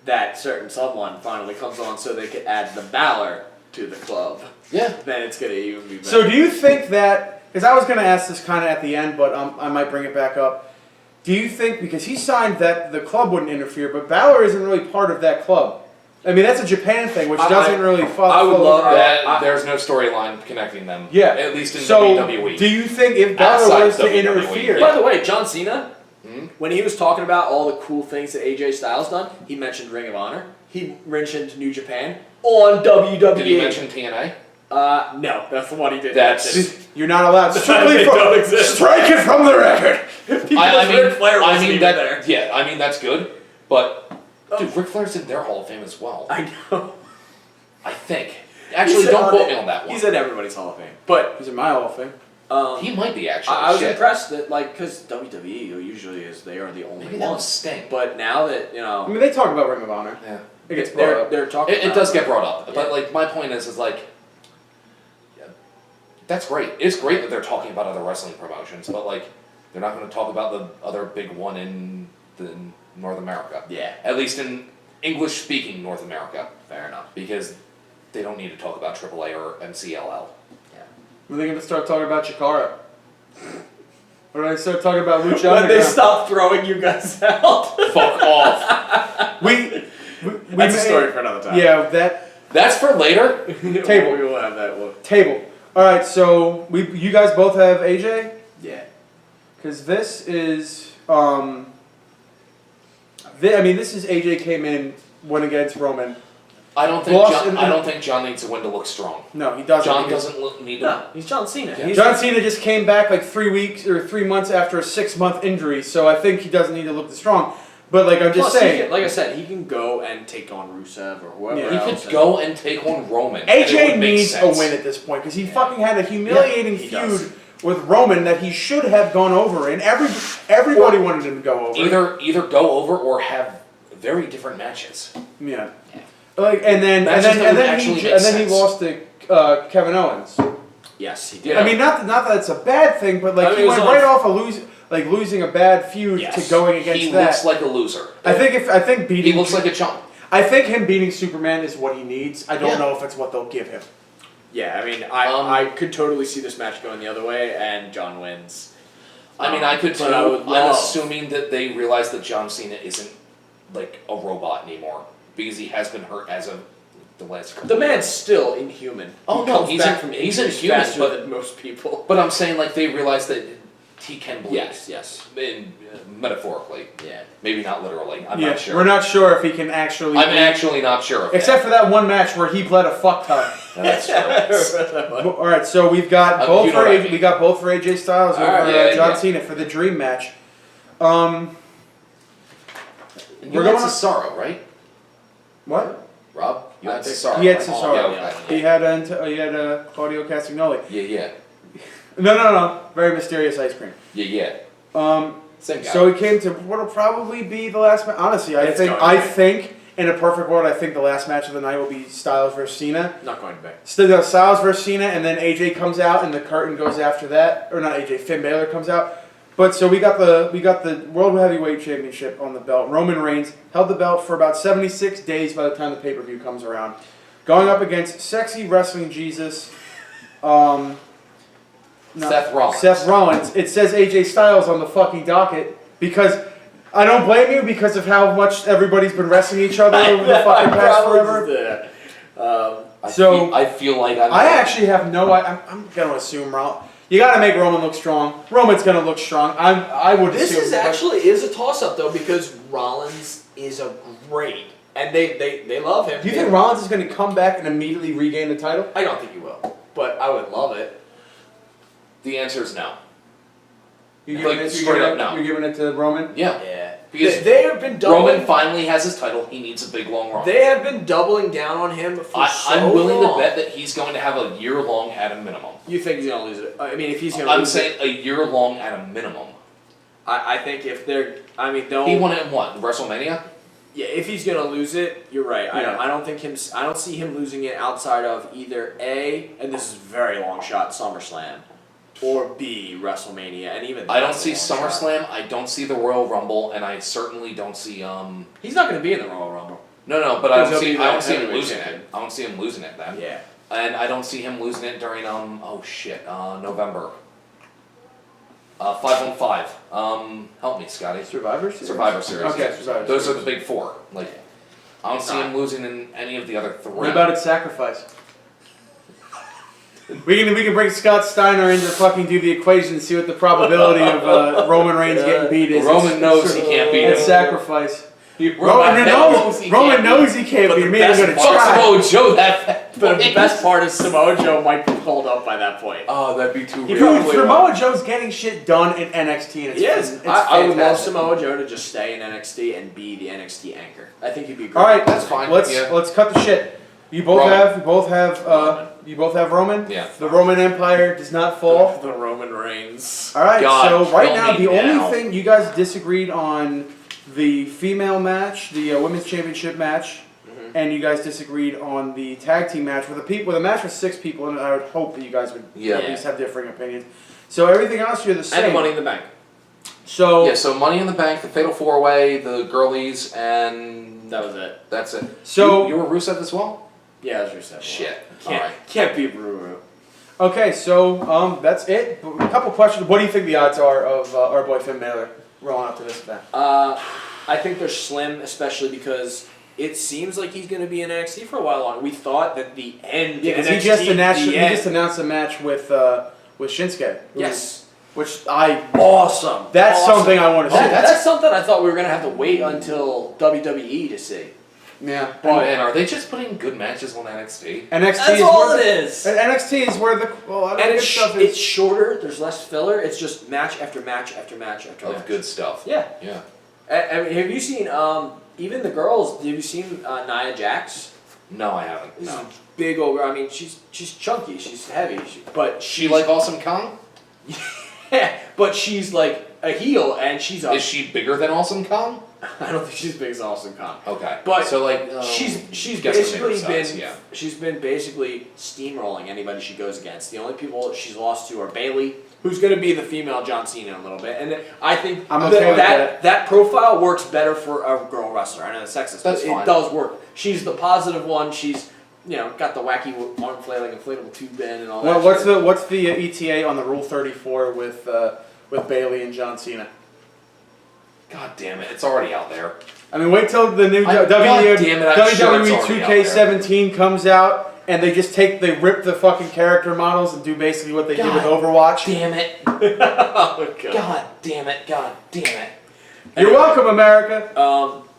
that certain someone finally comes on so they could add the Balor to the club, Yeah. then it's gonna even be better. So do you think that, because I was going to ask this kind of at the end, but I might bring it back up. Do you think, because he signed that the club wouldn't interfere, but Balor isn't really part of that club? I mean, that's a Japan thing, which doesn't really follow. I would love That there's no storyline connecting them. Yeah. At least in So, WWE. do you think if Balor Outside was to WWE, interfere, By the way, John Cena, Hmm? when he was talking about all the cool things that AJ Styles done, he mentioned Ring of Honor. He mentioned New Japan on WWE. Did he mention TNA? No, that's the one he did. That's- you're not allowed strictly They from don't exist. strike it from the record. Because Ric Flair wasn't even that, there. Yeah, I mean that's good, but dude, Ric Flair's in their Hall of Fame as well. I know. I think. Actually, He's don't on quote it. me on that one. He's in everybody's Hall of Fame. But He's in my Hall of Fame. He might be actually. I was Shit. impressed that, like, because WWE usually is, they are the only Maybe that was ones. Sting. But now that, you I know, mean, they talk about Ring of Honor. Yeah. It gets brought up. they're talking It about does get brought up, Yeah. but like my point is like, yeah, that's great. It's great that they're talking about other wrestling promotions, but like, they're not going to talk about the other big one in North America. Yeah, At least in English-speaking North America, fair enough. because they don't need to talk about AAA or MCLL. When are they going to start talking about Chikara? Or do they start talking about Lucha When they Underground? stop throwing you guys out. Fuck off. We That's a made- story for another time. Yeah, that That's for later. Table. We will have that one. table. All right, so you guys both have AJ, Yeah. because this is this is AJ came in, went against Roman. I don't think Lost John, in- I don't think John needs to win to look strong. No, he doesn't. John because doesn't need to. No, he's John Cena. Yeah. He's John Cena just came back like 3 weeks or 3 months after a 6-month injury, so I think he doesn't need to look this strong. But like I'm just Plus, he saying, can, like I said, he can go and take on Rusev or whoever Yeah. He else. could go and take on Roman. and it AJ would make needs sense. a win at this point because he fucking had a humiliating he feud does. with Roman that he should have gone over, and everybody wanted him to go over. Either go over or have very different matches. Yeah. Like and Matches that then would actually make he sense. lost to Kevin Owens. Yes, he did. Yeah. I mean, not that it's a bad thing, but like I mean, he it was went on- right off losing a bad feud Yes. to going against He that. looks like a loser. I think beating. He looks like a chump. I think him beating Superman is what he needs. I don't Yeah. know if it's what they'll give him. Yeah, I mean, Um, I could totally see this match going the other way, and John wins. I mean, I could too. But I would I'm love- assuming that they realize that John Cena isn't like a robot anymore because he has been hurt as of the last couple. The of man's years. still inhuman. Oh, he no, comes he's back in- from he's injuries inhuman, faster but- than most people. But I'm saying like they realize that he can bleed. Yes. In, metaphorically, Yeah. maybe not literally. I'm Yeah, not sure. we're not sure if he can actually. I'm actually not sure. Of Except for that one match where he bled a fuck ton. that. That's true. All right, so we've got You both know for what I AJ, mean. we got both for AJ Styles over All right, yeah, John yeah. Cena for the dream match. You We're had going- Cesaro, right? What? Rob, you I had think- Cesaro. He had right? Cesaro. Yeah, okay. He had Claudio Castagnoli. Yeah. No. Very mysterious ice cream. Yeah. Um, Same guy. so he came to what'll probably be the last match. Honestly, It's going to be. I think in a perfect world, I think the last match of the night will be Styles versus Cena. Not going back. Still Styles versus Cena, and then AJ comes out, and the curtain goes after that, or not AJ, Finn Balor comes out. But so we got the World Heavyweight Championship on the belt. Roman Reigns held the belt for about 76 days by the time the pay-per-view comes around, going up against sexy wrestling Jesus, no, Seth Rollins. Seth Rollins. It says AJ Styles on the fucking docket because I don't blame you because of how much everybody's been wrestling each other over the fucking past forever. I feel like I actually have no. I'm gonna assume Roman. You gotta make Roman look strong. Roman's gonna look strong. I would. This assume, is actually is a toss-up though because Rollins is a great, and they love him. Do you think Rollins is gonna come back and immediately regain the title? I don't think he will, but I would love it. The answer is no. You're Like, giving it, straight up no. You're giving it to Roman. Yeah. Yeah, Because they have been doubling. Roman finally has his title. He needs a big long run. They have been doubling down on him for so I'm willing long. to bet that he's going to have a year long at a minimum. You think he's gonna lose it? I mean, if he's gonna I'm lose saying a year long at a minimum. I think if they're, I mean, they'll. He won it in what? WrestleMania? Yeah, if he's gonna lose it, you're right. Yeah. I don't think him. I don't see him losing it outside of either A, and this is a very long shot, SummerSlam, or B, WrestleMania, and even. I don't that's a see long shot. SummerSlam. I don't see the Royal Rumble, and I certainly don't see He's not gonna be in the Royal Rumble. No, but I Because don't he'll see. be I the don't see him heavyweight losing champion. it. I don't see him losing it then. Yeah. And I don't see him losing it during November. 5-on-5. Help me, Scotty. Survivor Series? Survivor Series. Okay, Survivor Those are Series. the big four. Like, I don't see him losing in any of the other three. What about its sacrifice? We can bring Scott Steiner in to fucking do the equation and see what the probability of Roman Reigns getting beat is. Roman knows he can't beat It's him. sacrifice. Roman knows he Roman can't knows he can't But beat the him. He's best gonna part- try. Samoa Joe that. But the best part is Samoa Joe might be pulled up by that point. Oh, that'd be too Dude, real. Samoa Joe's getting shit done in NXT, and it's, Yes, it's I would love fantastic. Samoa Joe to just stay in NXT and be the NXT anchor. I think he'd be great. All right, That's fine. Let's Yeah. cut the shit. You both have Roman. Yeah. The Roman Empire does not fall. The Roman Reigns. All right. God, so right kill now, me the now. only thing you guys disagreed on the female match, the women's championship match, and you guys disagreed on the tag team match with a match with 6 people, and I would hope that you guys would Yeah. at least have differing opinions. So everything else you're the same. And Money in the Bank. So Yeah, so Money in the Bank, the Fatal 4-Way, the girlies, and That was it. that's it. So- you were Rusev as well? Yeah, that was your Shit. Can't, Alright. can't beat Ruru. okay, so that's it. A couple questions. What do you think the odds are of our boy Finn Balor rolling up to this event? I think they're slim, especially because it seems like he's going to be in NXT for a while longer. We thought that the end. Yeah, because NXT, he just the end. announced a match with Shinsuke. Yes. Which I Awesome. that's Awesome. something I want to see. That's something I thought we were going to have to wait until WWE to see. Yeah. Oh, and are they just putting good matches on NXT? NXT That's is all where it is. And NXT is where the And good stuff is. it's shorter. There's less filler. It's just match after match after match after match. Of good stuff. Yeah. Yeah. I mean, have you seen even the girls? Have you seen Nia Jax? No, I haven't. This No. is a big old girl. I mean, she's chunky. She's heavy. But She like Awesome Kong? but she's like a heel, and she's a. Is she bigger than Awesome Kong? I don't think she's big as Austin Khan. Okay. But so like she's guess the basically bigger been size, yeah. she's been basically steamrolling anybody she goes against. The only people she's lost to are Bailey, who's going to be the female John Cena in a little bit, and I think I'm okay with that. that profile works better for a girl wrestler. I know it's sexist, That's but fine. it does work. She's the positive one. She's got the wacky arm flailing inflatable tube bend and all Well, that. what's the ETA on the Rule 34 with Bailey and John Cena? God damn it, it's already out there. I mean, wait till the new God damn it, I'm sure it's WWE already out there. 2K17 comes out, and they rip the fucking character models and do basically what they did with God Overwatch. Damn it. Oh, God. God damn it. God damn it. You're welcome, America.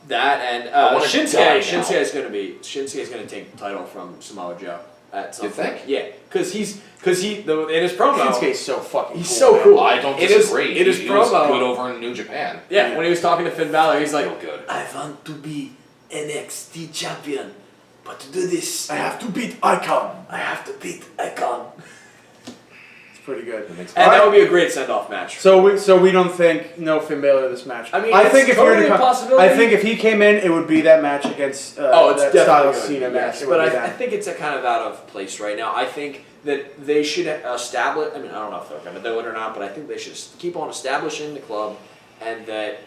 That and I wanna Shinsuke. die now. Shinsuke's gonna take the title from Samoa Joe at some You point. think? Yeah, because in his promo. Shinsuke's so fucking He's cool, so man. cool. I don't In his- disagree. in his he was promo- good over in New Japan. Yeah, when he was talking to Finn Balor, he's like, Real good. "I want to be NXT champion, but to do this, I have to beat Icon. I have to beat Icon." It's pretty good. That makes And Alright. that would be a great send-off match. So we don't think no Finn Balor this match. I mean, I it's think if totally you're a possibility. I think if he came in, it would be that match against It's that definitely Styles gonna Cena be, match. yes, It but would be I that. think it's a kind of out of place right now. I think that they should establish. I mean, I don't know if they're going to do it or not, but I think they should keep on establishing the club, and that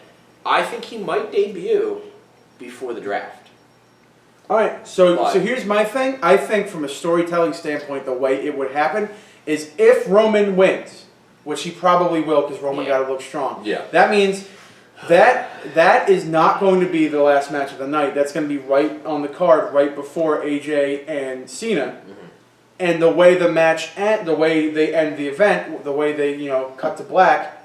I think he might debut before the draft. All right, so But- here's my thing. I think from a storytelling standpoint, the way it would happen is if Roman wins, which he probably will because Roman Yeah. got to look strong. Yeah. That means that is not going to be the last match of the night. That's going to be right on the card, right before AJ and Cena. And the way the match the way they end the event, the way they cut to black,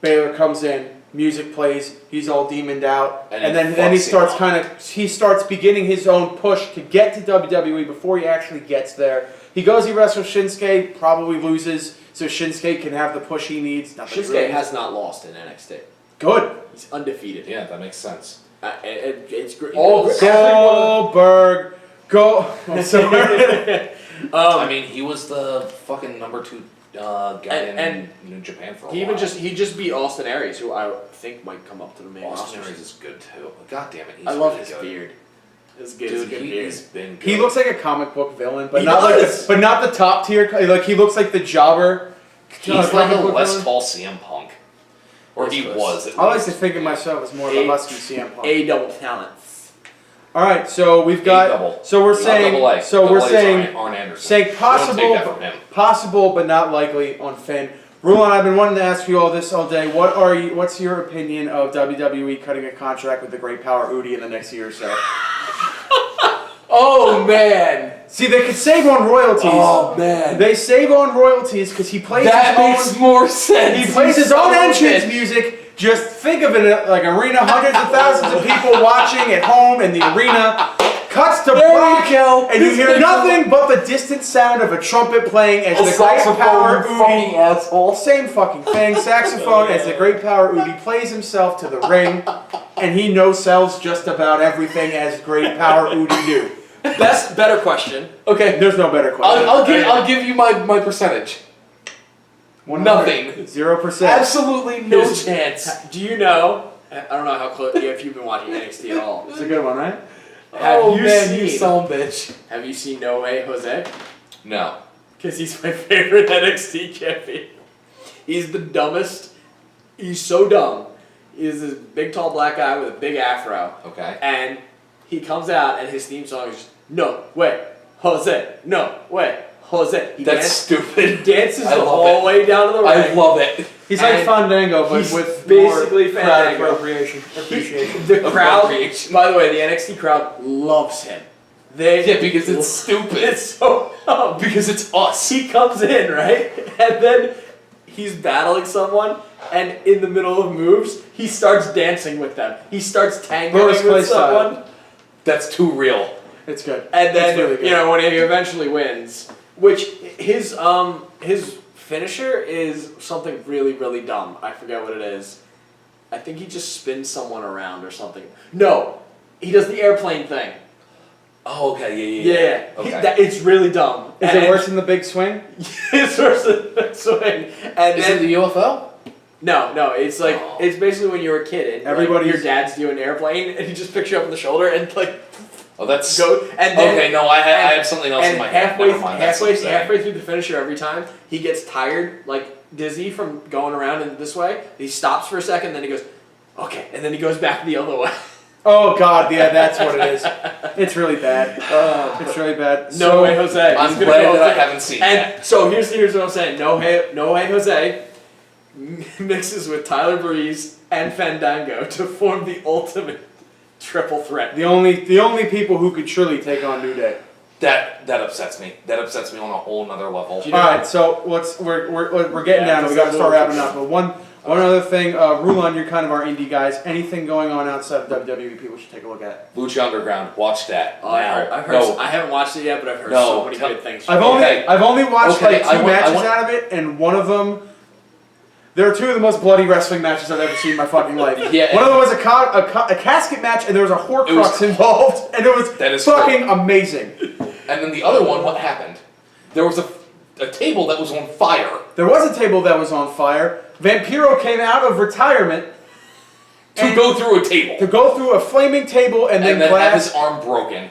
Baylor comes in, music plays, he's all demoned out, And and he then he fucks it starts beginning his own push to get to WWE before he actually gets there. He goes, he wrestles Shinsuke, probably loses, so Shinsuke can have the push he needs. Not that he Shinsuke really has not lost in NXT. good. He's undefeated. Yeah, that makes sense. It's great. Goldberg, go. I'm sorry. I mean, he was the fucking number 2 guy and in New Japan for a He while. he just beat Austin Aries, who I think might come up to the main Austin roster. Aries is good too. God damn it, he's I love really his good. beard. It's good. It's a Dude, good beard. he's been good. He looks like a comic book villain, but He not does. but not the top tier. Like he looks like the jobber. He's like a comic book less villain. tall CM Punk. Or he Yes, was. at I like least. to think of myself as more of a husky CM Punk. A double talents. All right, so we've got. double. So we're Not saying. double A. So Double we're A is saying. Arn Anderson. Saying Don't possible, take that from him. possible, but not likely on Finn. Rulon, I've been wanting to ask you all this all day. What's your opinion of WWE cutting a contract with the Great Power Udi in the next year or so? Oh man! See, they could save on royalties. Oh man! They save on royalties because he plays That his makes own. more sense. He plays You his own son of a entrance bitch. music. Just think of it like arena, hundreds of thousands of people watching at home in the arena. Cuts to There black, you go. and you This hear makes nothing but the distant sound of a trumpet playing as the Great Power Udi. asshole. Same fucking thing. Saxophone as the Great Power Udi plays himself to the ring, and he no-sells just about everything as Great Power Udi do. Better question. Okay, There's no better question. I'll give you my percentage. 100. nothing. 0%. Absolutely no Here's- chance. Do you know? I don't know how close if you've been watching NXT at all. It's a good one, right? Have Oh you man, you seen? son of a bitch. Have you seen No Way Jose? No. Because he's my favorite NXT champion. He's the dumbest. He's so dumb. He's this big, tall black guy with a big afro. Okay. And he comes out and his theme song is just, No Way Jose. No Way Jose. He That's stupid. dances I the love whole it. way down to the ring. I love it. He's like And Fandango, but he's with basically more crowd Fandango. appropriation. The crowd, Appropriation. by the way, the NXT crowd loves him. They Yeah, because it's stupid. It's so dumb. Because it's us. He comes in, right? And then he's battling someone, and in the middle of moves, he starts dancing with them. He starts tangoing Bruce with Clay style. someone. That's too real. It's good. And then, It's really good. you know, when he eventually wins, which his finisher is something really, really dumb. I forget what it is. I think he just spins someone around or something. No, he does the airplane thing. Oh, okay, Yeah, Okay. it's really dumb. Is it worse than the big swing? It's worse than the swing. And Is then, it the UFO? no, it's like Oh. it's basically when you were a kid and Everybody's- your dad's doing an airplane and he just picks you up on the shoulder and like Oh, that's go and then okay. No, I have something else in and my head. halfway Never mind. That's upsetting. halfway through the finisher every time he gets tired, like dizzy from going around in this way. He stops for a second, then he goes, okay, and then he goes back the other way. Oh God, yeah, that's what it is. It's really bad. It's really bad. No way, Jose. I'm He's gonna glad go that I over- haven't seen And that. so here's what I'm saying. No way, Jose mixes with Tyler Breeze and Fandango to form the ultimate triple threat. The only people who could surely take on New Day. That upsets me. That upsets me on a whole nother level. You know- All right, so we're getting Yeah, down. We it's got to a start little wrapping up. But one other thing, Rulon, you're kind of our indie guys. Anything going on outside of WWE, people should take a look at. Lucha Underground. Watch that. Oh, now. I've heard. No. I haven't watched it yet, but I've heard No, so many tell- good things. I've Okay. only watched Okay, like I two want- matches out of it, and one of them. There are two of the most bloody wrestling matches I've ever seen in my fucking life. Yeah. One of them was a casket match, and there was a Horcrux It was- involved, and it was That is fucking amazing. And then the other one, what happened? There was a table that was on fire. There was a table that was on fire. Vampiro came out of retirement To go through a table. to go through a flaming table and then and then have glass. his arm broken.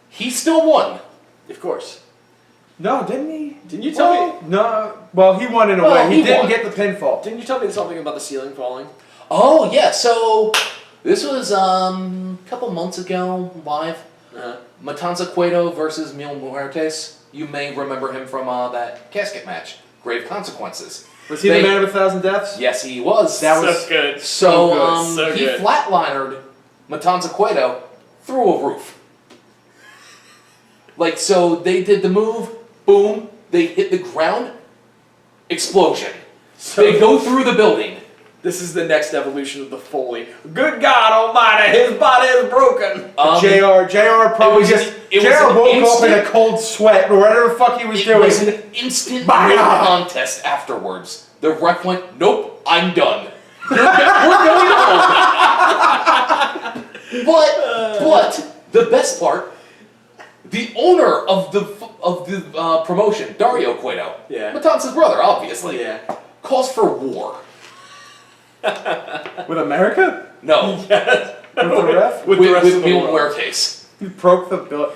He still won. Of course. No, didn't he? Didn't you tell me? Well, no. Well, he won in a Well, way. He he didn't won. get the pinfall. Didn't you tell me something about the ceiling falling? Oh yeah, so this was a couple months ago live. Uh-huh. Matanza Cueto versus Mil Muertes. You may remember him from that casket match, Grave Consequences. Was he They- the man of 1,000 deaths? Yes, he was. That was- so good. So, good, so he good. flatlined Matanza Cueto through a roof. Like, so they did the move, boom, they hit the ground, explosion. So They go through the building. this is the next evolution of the Foley. Good God Almighty, his body is broken. JR probably was just. an- it was JR an woke up in a instant- cold sweat or whatever the fuck he was It doing. was an instant Bah! no contest afterwards. The ref went, nope, I'm done. We're going home. But the best part, the owner of the promotion, Dario Cueto, Yeah. Matanza's brother, obviously, Yeah. calls for war. With America? No, With the ref? With the rest of the Mil world. Muertes. He broke the bill.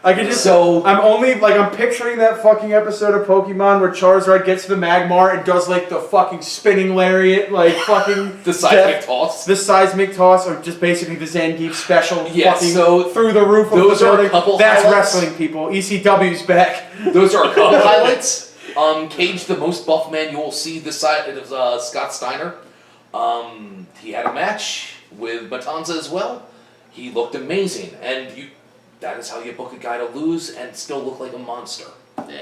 I can just. So- I'm picturing that fucking episode of Pokemon where Charizard gets to the Magmar and does like the fucking spinning lariat, like fucking The seismic toss. the seismic toss, or just basically the Zangief special, Yeah, fucking so through the roof of those the are a building. couple That's highlights. wrestling, people. ECW's back. Those are a couple highlights. Cage, the most buff man you will see this side of Scott Steiner. He had a match with Matanza as well. He looked amazing, and that is how you book a guy to lose and still look like a monster. Yeah.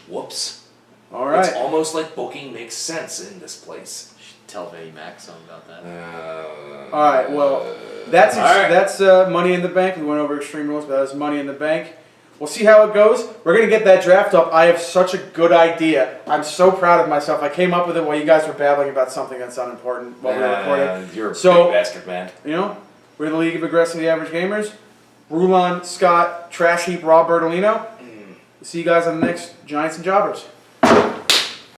Whoops. All It's right. almost like booking makes sense in this place. Should tell Vinnie Mac something about that. All right. Well, that's All right. that's Money in the Bank. We went over Extreme Rules, but that was Money in the Bank. We'll see how it goes. We're gonna get that draft up. I have such a good idea. I'm so proud of myself. I came up with it while you guys were babbling about something that's unimportant while we were recording. You're a So- big bastard, man. You know, we're the League of Aggressively Average Gamers. Rulon, Scott, Trash Heap, Rob Bertolino. See you guys on the next Giants and Jobbers.